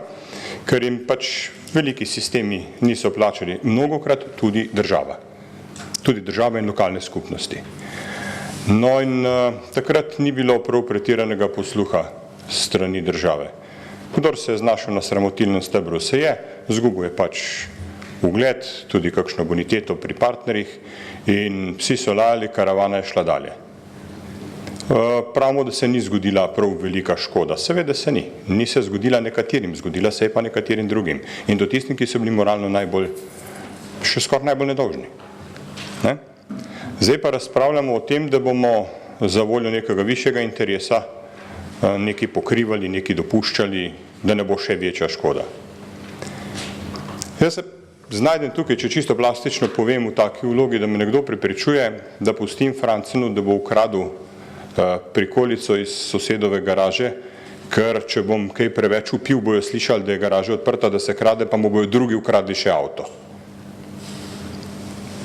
ker jim pač veliki sistemi niso plačali, mnogokrat tudi država in lokalne skupnosti. No in takrat ni bilo prav pretiranega posluha strani države. Kdor se je znašel na sramotilnem stebru, se je, izgubil je pač ugled, tudi kakšno boniteto pri partnerjih in vsi so lajali, karavana je šla dalje. Pravimo, da se ni zgodila prav velika škoda. Seveda se ni. Ni se zgodila nekaterim, zgodila se je pa nekaterim drugim. In do tistim, ki so bili moralno najbolj, še skoraj najbolj nedolžni. Ne? Zdaj pa razpravljamo o tem, da bomo za voljo nekega višjega interesa nekaj pokrivali, nekaj dopuščali, da ne bo še večja škoda. Jaz se znajdem tukaj, če čisto plastično povem v taki vlogi, da me nekdo preprečuje, da pustim Francenu, da bo ukradel prikolico iz sosedove garaže, ker če bom kaj preveč upil, bojo slišali, da je garaža odprta, da se krade, pa mu bojo drugi ukradli še avto.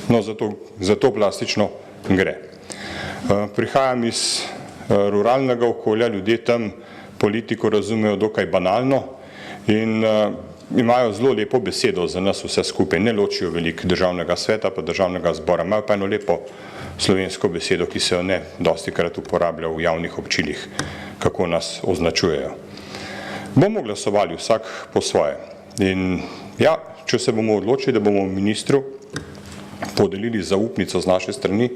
No, za to plastično gre. Prihajam iz ruralnega okolja, ljudje tam politiko razumejo dokaj banalno in imajo zelo lepo besedo za nas vse skupaj. Ne ločijo veliko državnega sveta pa državnega zbora. Imajo pa eno lepo slovensko besedo, ki se jo ne dostikrat uporablja v javnih občilih, kako nas označujejo. Bomo glasovali vsak po svoje. In ja, če se bomo odločili, da bomo ministru podelili zaupnico z naše strani,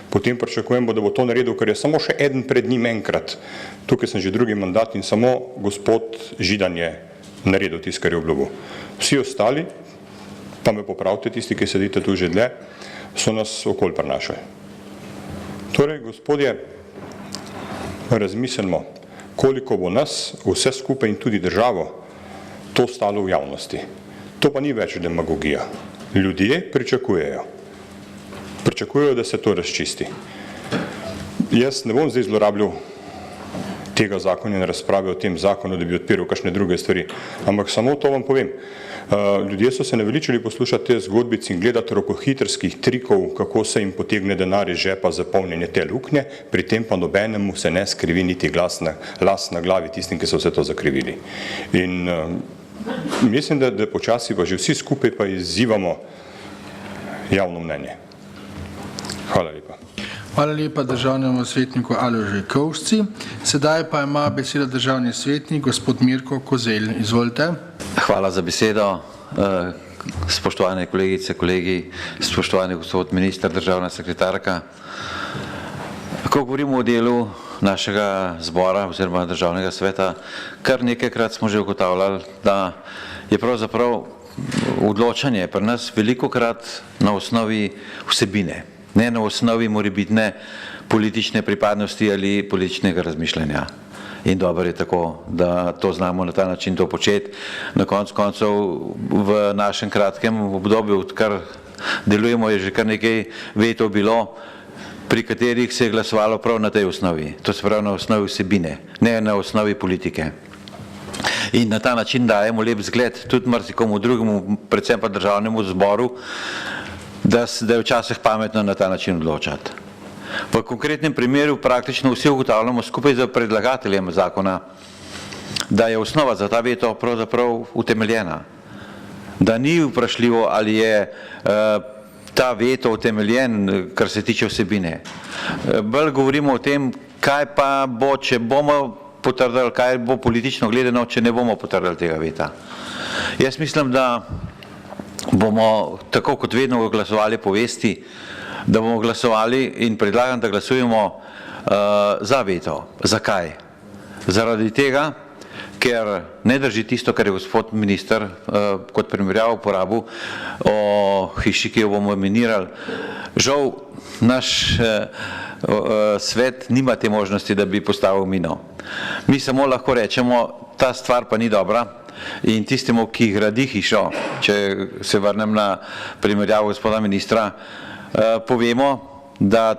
potem pričakujemo, da bo to naredil, ker je samo še eden pred njim enkrat. Tukaj sem že drugi mandat in samo gospod Židan je naredil tisto, kar je obljubil. Vsi ostali, pa me popravite, tisti, ki sedite tu že dlje, so nas okoli prinašali. Torej, gospodje, razmislimo, koliko bo nas, vse skupaj in tudi državo, to stalo v javnosti. To pa ni več demagogija. Ljudje pričakujejo, da se to razčisti. Jaz ne bom zdaj zlorabljal tega zakona in razprave o tem zakonu, da bi odpiral kakšne druge stvari, ampak samo to vam povem. Ljudje so se naveličali poslušati te zgodbice in gledati rokohitrskih trikov, kako se jim potegne denar iz žepa za polnjenje te luknje, pri tem pa nobenemu se ne skrivi niti las na glavi tistim, ki so vse to zakrivili. In mislim, da počasi pa že vsi skupaj pa izzivamo javno mnenje. Hvala lepa. Hvala lepa državnemu svetniku Aljožu Kovšci. Sedaj pa ima besedo državni svetnik, gospod Mirko Kozelj. Izvolite. Hvala za besedo. Spoštovane kolegice, kolegi, spoštovani gospod minister, državna sekretarka. Ko govorimo o delu našega zbora oziroma državnega sveta, kar nekajkrat smo že ugotavljali, da je pravzaprav odločanje pri nas velikokrat na osnovi vsebine, ne na osnovi morebitne politične pripadnosti ali političnega razmišljanja. In dobro je tako, da to znamo na ta način to početi. Na koncu koncev v našem kratkem obdobju, odkar delujemo, je že kar nekaj vetov bilo, pri katerih se je glasovalo prav na tej osnovi. To se pravi na osnovi vsebine, ne na osnovi politike. In na ta način dajemo lep zgled tudi marsikomu drugemu, predvsem pa državnemu zboru, da je včasih pametno na ta način odločati. V konkretnem primeru praktično vsi ugotavljamo skupaj z predlagateljem zakona, da je osnova za ta veto pravzaprav utemeljena. Da ni vprašljivo, ali je ta veto utemeljen, kar se tiče vsebine. Bolj govorimo o tem, kaj pa bo, če bomo potrdili, kaj bo politično gledano, če ne bomo potrdili tega veta. Jaz mislim, da bomo tako kot vedno glasovali po vesti, da bomo glasovali in predlagam, da glasujemo za veto. Zakaj? Zaradi tega, ker ne drži tisto, kar je gospod minister kot primerjavo uporabil o hiši, ki jo bomo minirali. Žal, naš svet nima te možnosti, da bi postavil mino. Mi samo lahko rečemo, ta stvar pa ni dobra in tistemu, ki gradi hišo, če se vrnem na primerjavo gospoda ministra, povemo, da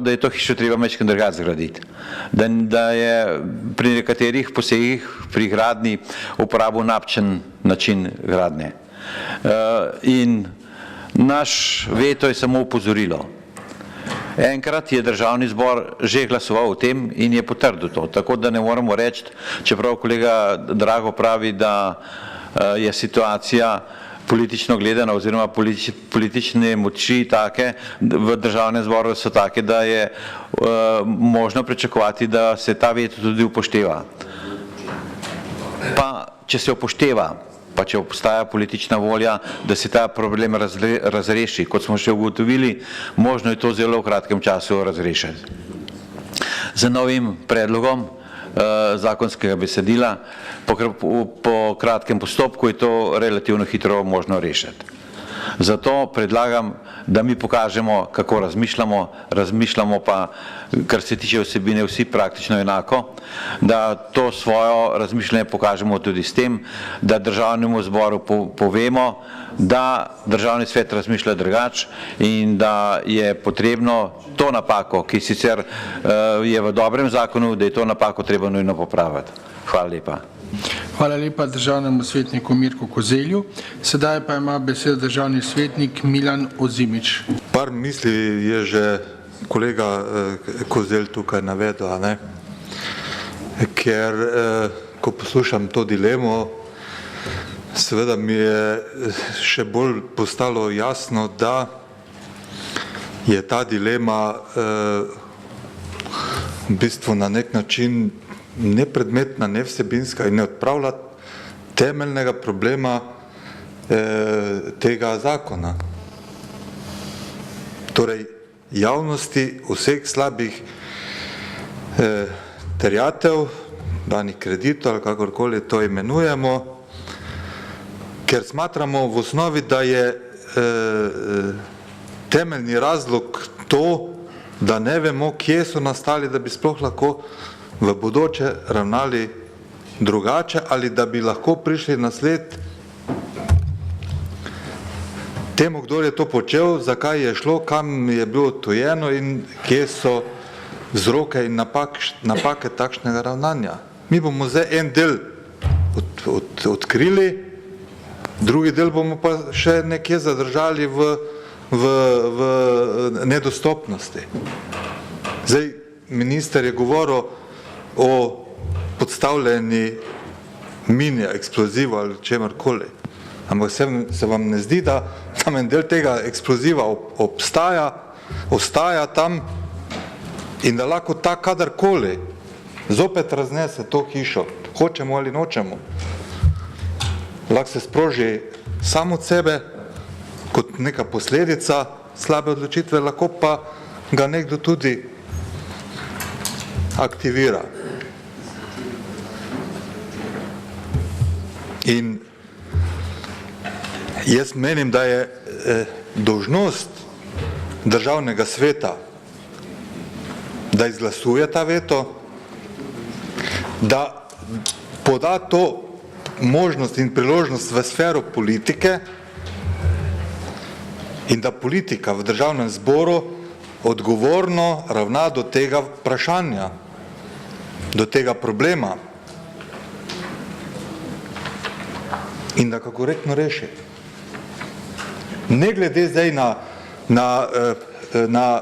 je to hišo treba majčkeno drugače zgraditi. Da je pri nekaterih posegih pri gradnji uporabil napačen način gradnje. In naš veto je samo opozorilo. Enkrat je državni zbor že glasoval o tem in je potrdil to, tako da ne moremo reči, čeprav kolega Drago pravi, da je situacija politično gledano oziroma politične moči take v državnem zboru so take, da je možno pričakovati, da se ta veto tudi upošteva. Pa če se upošteva, pa če obstaja politična volja, da se ta problem razreši, kot smo še ugotovili, možno je to zelo v kratkem času razrešiti. Z novim predlogom zakonskega besedila po kratkem postopku je to relativno hitro možno rešiti. Zato predlagam, da mi pokažemo, kako razmišljamo pa, kar se tiče vsebine, vsi praktično enako, da to svojo razmišljanje pokažemo tudi s tem, da državnemu zboru povemo, da državni svet razmišlja drugače in da je potrebno to napako, ki sicer je v dobrem zakonu, da je to napako treba nujno popraviti. Hvala lepa. Hvala lepa državnemu svetniku Mirku Kozelju. Sedaj pa ima besedo državni svetnik Milan Ozimič. Par misli je že kolega Kozelj tukaj navedel, ker ko poslušam to dilemo, seveda mi je še bolj postalo jasno, da je ta dilema v bistvu na nek način nepredmetna, nevsebinska in ne odpravlja temeljnega problema tega zakona. Torej, javnosti vseh slabih terjatev, danih kreditov ali kakorkoli to imenujemo, ker smatramo v osnovi, da je temeljni razlog to, da ne vemo, kje so nastali, da bi sploh lahko v bodoče ravnali drugače ali da bi lahko prišli na sled temu, kdo je to počel, zakaj je šlo, kam je bilo odtujeno in kje so vzroke in napake takšnega ravnanja. Mi bomo zdaj en del odkrili, drugi del bomo pa še nekje zadržali v nedostopnosti. Zdaj, minister je govoril o podstavljeni mini eksploziva ali čemarkoli. Ampak se vam ne zdi, da tam en del tega eksploziva ostaja tam in da lahko ta kadarkoli zopet raznese to hišo, hočemo ali nočemo. Lahko se sproži samo od sebe kot neka posledica slabe odločitve, lahko pa ga nekdo tudi aktivira. In jaz menim, da je dolžnost državnega sveta, da izglasuje ta veto, da poda to možnost in priložnost v sfero politike in da politika v državnem zboru odgovorno ravna do tega vprašanja, do tega problema in da ga korektno reši. Ne glede zdaj na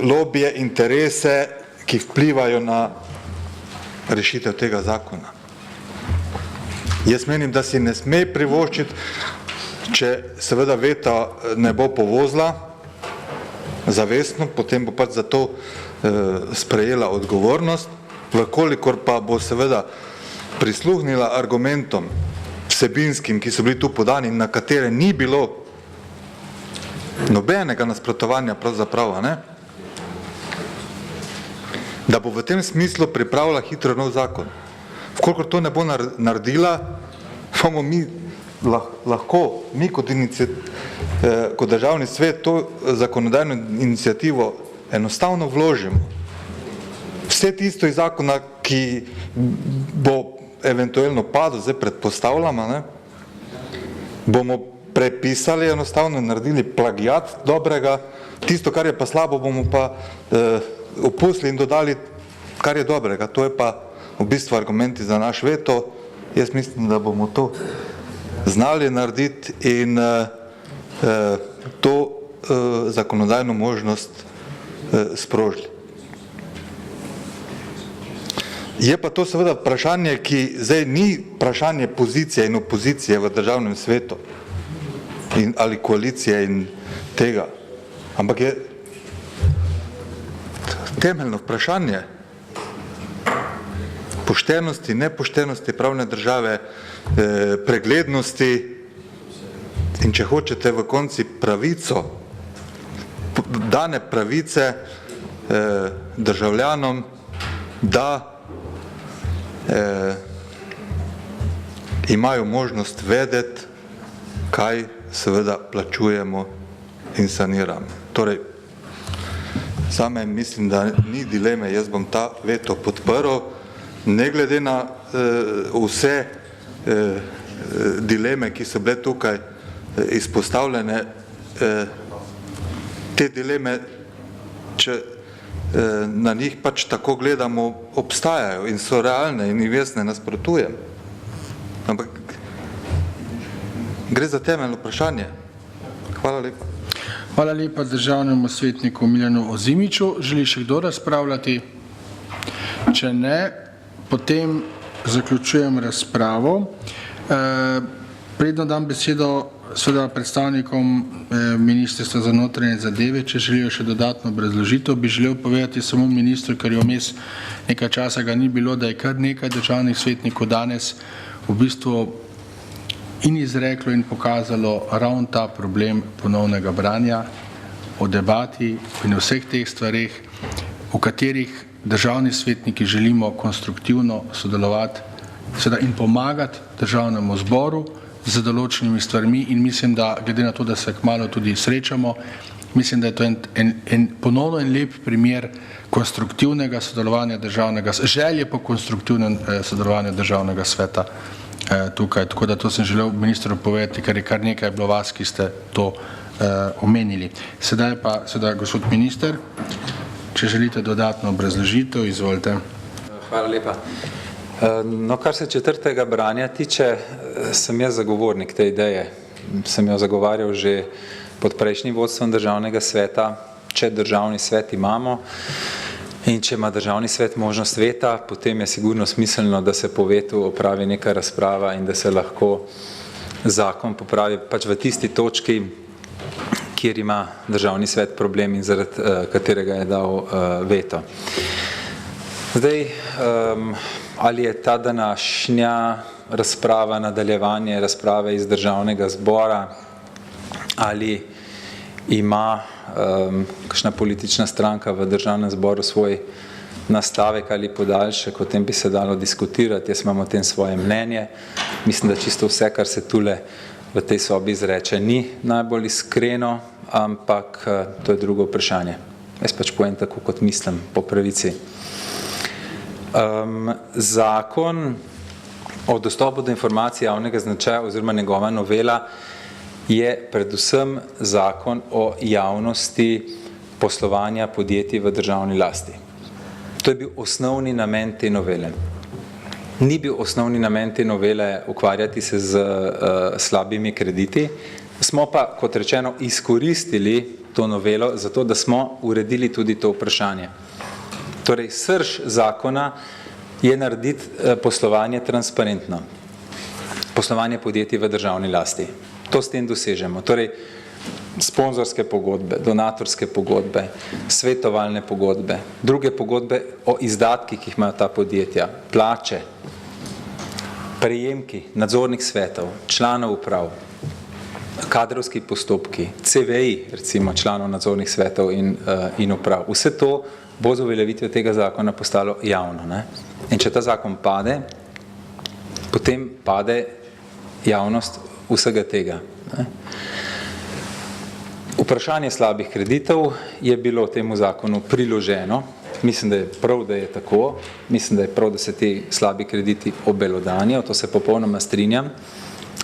lobije, interese, ki vplivajo na rešitev tega zakona. Jaz menim, da si ne sme privoščiti, če seveda veta ne bo povozila zavestno, potem bo pač za to sprejela odgovornost, vkolikor pa bo seveda prisluhnila argumentom vsebinskim, ki so bili tu podani, na katere ni bilo nobenega nasprotovanja pravzaprav, da bo v tem smislu pripravila hitro nov zakon. Vkolikor to ne bo naredila, bomo mi lahko, mi kot državni svet, to zakonodajno inicijativo enostavno vložimo. Vse tisto iz zakona, ki bo eventualno padel, zdaj predpostavljamo, bomo prepisali, enostavno naredili plagiat dobrega, tisto, kar je pa slabo, bomo pa opustili in dodali, kar je dobrega. To je pa v bistvu argumenti za naš veto. Jaz mislim, da bomo to znali narediti in to zakonodajno možnost sprožili. Je pa to seveda vprašanje, ki zdaj ni vprašanje pozicije in opozicije v državnem svetu ali koalicije in tega, ampak je temeljno vprašanje poštenosti, nepoštenosti pravne države, preglednosti in če hočete v konci pravico, dane pravice državljanom, da imajo možnost vedeti, kaj seveda plačujemo in saniramo. Torej, same mislim, da ni dileme, jaz bom ta veto podprl, ne glede na vse dileme, ki so bile tukaj izpostavljene, te dileme, če na njih pač tako gledamo, obstajajo in so realne in jaz ne nasprotujem. Ampak gre za temeljno vprašanje. Hvala lepa. Hvala lepa državnemu svetniku Miljanu Ozimiču. Želi še kdo razpravljati? Če ne, potem zaključujem razpravo. Predno dam besedo seveda predstavnikom Ministrstva za notranje zadeve, če želijo še dodatno obrazložitev, bi želel povedati samo ministru, ker je vmes nekaj časa ga ni bilo, da je kar nekaj državnih svetnikov danes v bistvu in izreklo in pokazalo ravno ta problem ponovnega branja o debati in vseh teh stvareh, v katerih državni svetniki želimo konstruktivno sodelovati in pomagati državnemu zboru z določenimi stvarmi in mislim, da glede na to, da se kmalu tudi srečamo, mislim, da je to ponovno en lep primer konstruktivnega sodelovanja državnega, želje po konstruktivnem sodelovanju državnega sveta tukaj. Tako da to sem želel ministru povedati, ker je kar nekaj bilo vas, ki ste to omenili. Sedaj pa, seveda, gospod minister, če želite dodatno obrazložitev, izvolite. Hvala lepa. No, kar se četrtega branja tiče, sem jaz zagovornik te ideje. Sem jo zagovarjal že pod prejšnjim vodstvom državnega sveta, če državni svet imamo in če ima državni svet možnost veta, potem je sigurno smiselno, da se po vetu opravi neka razprava in da se lahko zakon popravi pač v tisti točki, kjer ima državni svet problem in zaradi katerega je dal veto. Zdaj, ali je ta današnja razprava nadaljevanje razprave iz državnega zbora, ali ima kakšna politična stranka v državnem zboru svoj nastavek ali podaljšek, o tem bi se dalo diskutirati, jaz imam o tem svoje mnenje. Mislim, da čisto vse, kar se tule v tej sobi izreče, ni najbolj iskreno, ampak to je drugo vprašanje. Jaz pač povem tako, kot mislim, po pravici. Zakon o dostopu do informacij javnega značaja oziroma njegova novela je predvsem zakon o javnosti poslovanja podjetij v državni lasti. To je bil osnovni namen te novele. Ni bil osnovni namen te novele ukvarjati se z slabimi krediti, smo pa, kot rečeno, izkoristili to novelo zato, da smo uredili tudi to vprašanje. Torej, srž zakona je narediti poslovanje transparentno. Poslovanje podjetij v državni lasti. To s tem dosežemo. Torej, sponzorske pogodbe, donatorske pogodbe, svetovalne pogodbe, druge pogodbe o izdatkih, ki jih imajo ta podjetja, plače, prejemki nadzornih svetov, članov uprav, kadrovski postopki, CVI, recimo članov nadzornih svetov in uprav. Vse to bo z uveljavitvijo tega zakona postalo javno. Ne? In če ta zakon pade, potem pade javnost vsega tega. Ne? Vprašanje slabih kreditov je bilo temu zakonu priloženo. Mislim, da je prav, da je tako. Mislim, da je prav, da se ti slabi krediti obelodanijo. To se popolnoma strinjam.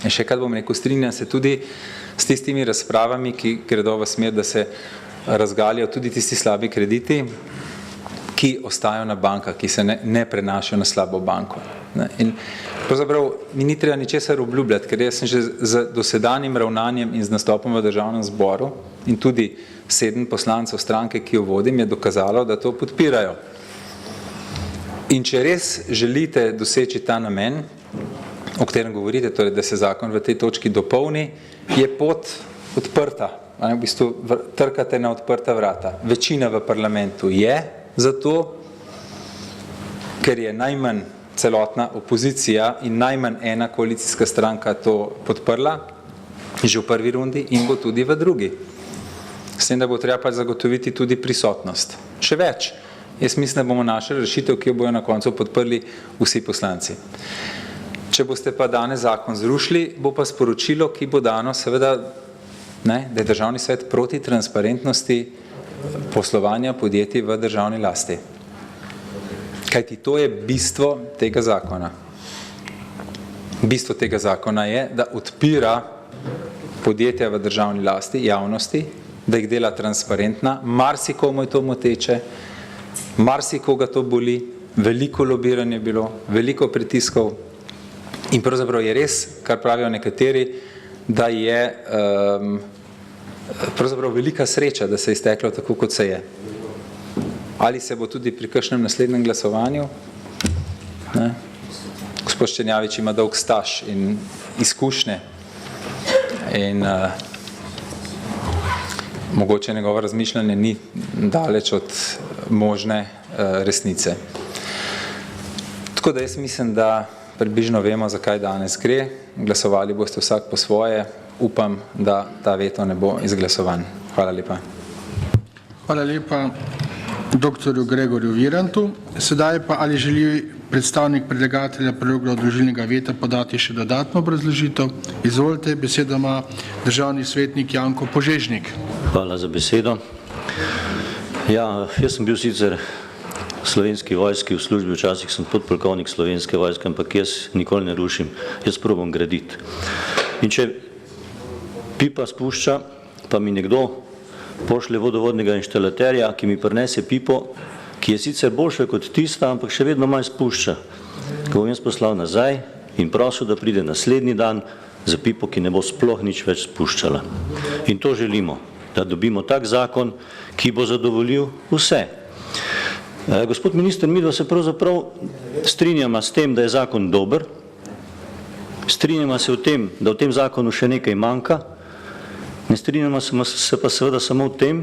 In še kaj bom rekel, strinjam se tudi s tistimi razpravami, ki gredo v smer, da se razgalijo tudi tisti slabi krediti, ki ostajajo na bankah, ki se ne prenašajo na slabo banko. In pravzaprav mi ni treba ničesar obljubljati, ker jaz sem že z dosedanjim ravnanjem in z nastopom v državnem zboru in tudi 7 poslancev stranke, ki jo vodim, je dokazalo, da to podpirajo. In če res želite doseči ta namen, o katerem govorite, torej, da se zakon v tej točki dopolni, je pot odprta. V bistvu trkate na odprta vrata. Večina v parlamentu je za to, ker je najmanj celotna opozicija in najmanj ena koalicijska stranka to podprla, že v prvi rundi in bo tudi v drugi. S tem, da bo treba pač zagotoviti tudi prisotnost. Še več, jaz mislim, da bomo našli rešitev, ki jo bojo na koncu podprli vsi poslanci. Če boste pa danes zakon zrušili, bo pa sporočilo, ki bo dano seveda, da je državni svet proti transparentnosti poslovanja podjetij v državni lasti. Kajti to je bistvo tega zakona. Bistvo tega zakona je, da odpira podjetja v državni lasti, javnosti, da jih dela transparentna, marsikomu je to moteče, marsikoga to boli, veliko lobiranje je bilo, veliko pritiskov in pravzaprav je res, kar pravijo nekateri, da je pravzaprav velika sreča, da se je izteklo tako, kot se je. Ali se bo tudi pri kakšnem naslednjem glasovanju? Gospod Ščenjavič ima dolg staž in izkušnje in mogoče njegovo razmišljanje ni daleč od možne resnice. Tako da jaz mislim, da približno vemo, zakaj danes gre. Glasovali boste vsak po svoje. Upam, da ta veto ne bo izglasovan. Hvala lepa. Hvala lepa doktorju Gregorju Virantu. Sedaj pa ali želi predstavnik predlagatelja predloga odložilnega veta podati še dodatno obrazložitev? Izvolite, besedo ima državni svetnik Janko Požežnik. Hvala za besedo. Ja, jaz sem bil sicer v Slovenski vojski v službi, včasih sem podpolkovnik Slovenske vojske, ampak jaz nikoli ne rušim, jaz probam graditi. In če pipa spušča, pa mi nekdo pošlje vodovodnega inštalaterja, ki mi prinese pipo, ki je sicer boljša kot tista, ampak še vedno manj spušča. Ko bom jaz poslal nazaj in prosil, da pride naslednji dan za pipo, ki ne bo sploh nič več spuščala. In to želimo, da dobimo tak zakon, ki bo zadovoljil vse. Gospod minister, midva se pravzaprav strinjamo s tem, da je zakon dober, strinjamo se v tem, da v tem zakonu še nekaj manjka, ne strinjamo se pa seveda samo v tem,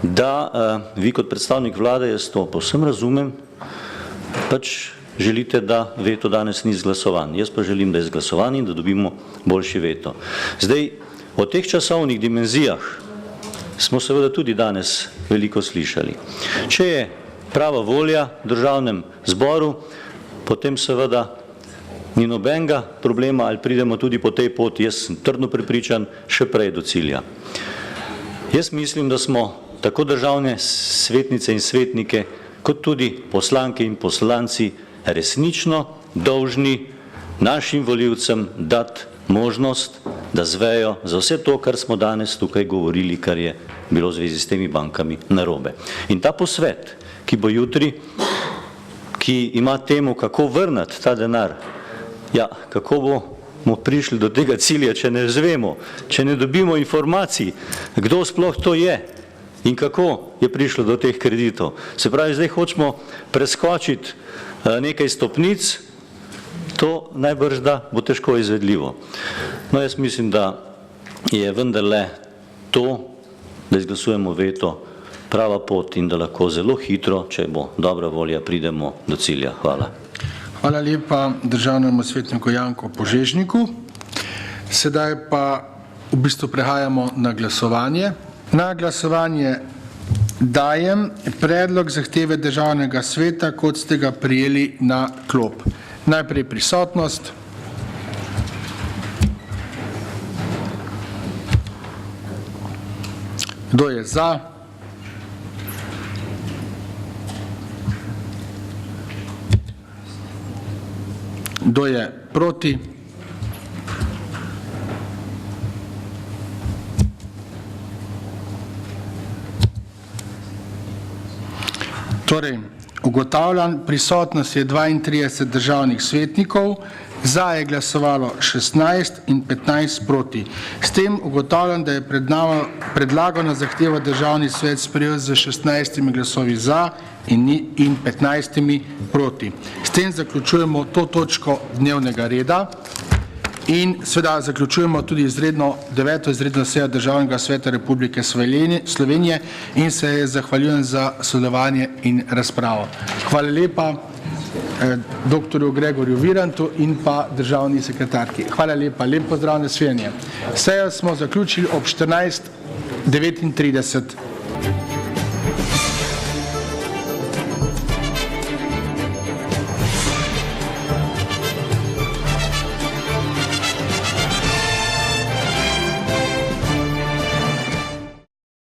da vi kot predstavnik vlade, jaz to povsem razumem, pač želite, da veto danes ni izglasovan. Jaz pa želim, da je izglasovan in da dobimo boljši veto. Zdaj, o teh časovnih dimenzijah smo seveda tudi danes veliko slišali. Če je prava volja v državnem zboru, potem seveda ni nobenega problema, ali pridemo tudi po tej poti, jaz sem trdno prepričan, še prej do cilja. Jaz mislim, da smo tako državne svetnice in svetnike, kot tudi poslanke in poslanci resnično dolžni našim volivcem dati možnost, da zvejo za vse to, kar smo danes tukaj govorili, kar je bilo v zvezi s temi bankami narobe. In ta posvet, ki bo jutri, ki ima temu, kako vrniti ta denar, ja, kako bomo prišli do tega cilja, če ne zvemo, če ne dobimo informacij, kdo sploh to je in kako je prišlo do teh kreditov. Se pravi, zdaj hočemo preskočiti nekaj stopnic, to najbrž da bo težko izvedljivo. No, jaz mislim, da je vendarle to, da izglasujemo veto, prava pot in da lahko zelo hitro, če bo dobra volja, pridemo do cilja. Hvala. Hvala lepa državnemu svetniku Janku Požežniku. Sedaj pa v bistvu prehajamo na glasovanje. Na glasovanje dajem predlog zahteve državnega sveta, kot ste ga prijeli na klop. Najprej prisotnost. Kdo je za? Kdo je proti? Torej, Ugotavljam, prisotnost je 32 državnih svetnikov, za je glasovalo 16 in 15 proti. S tem ugotavljam, da je predlagana zahteva državni svet sprejel z 16 glasovi za in 15 proti. S tem zaključujemo to točko dnevnega reda in seveda zaključujemo tudi 9. izredno sejo Državnega sveta Republike Slovenije in se zahvaljujem za sodelovanje in razpravo. Hvala lepa dr. Gregorju Virantu in pa državni sekretarki. Hvala lepa, lep pozdrav, nasvidenje. Sejo smo zaključili ob 14:39.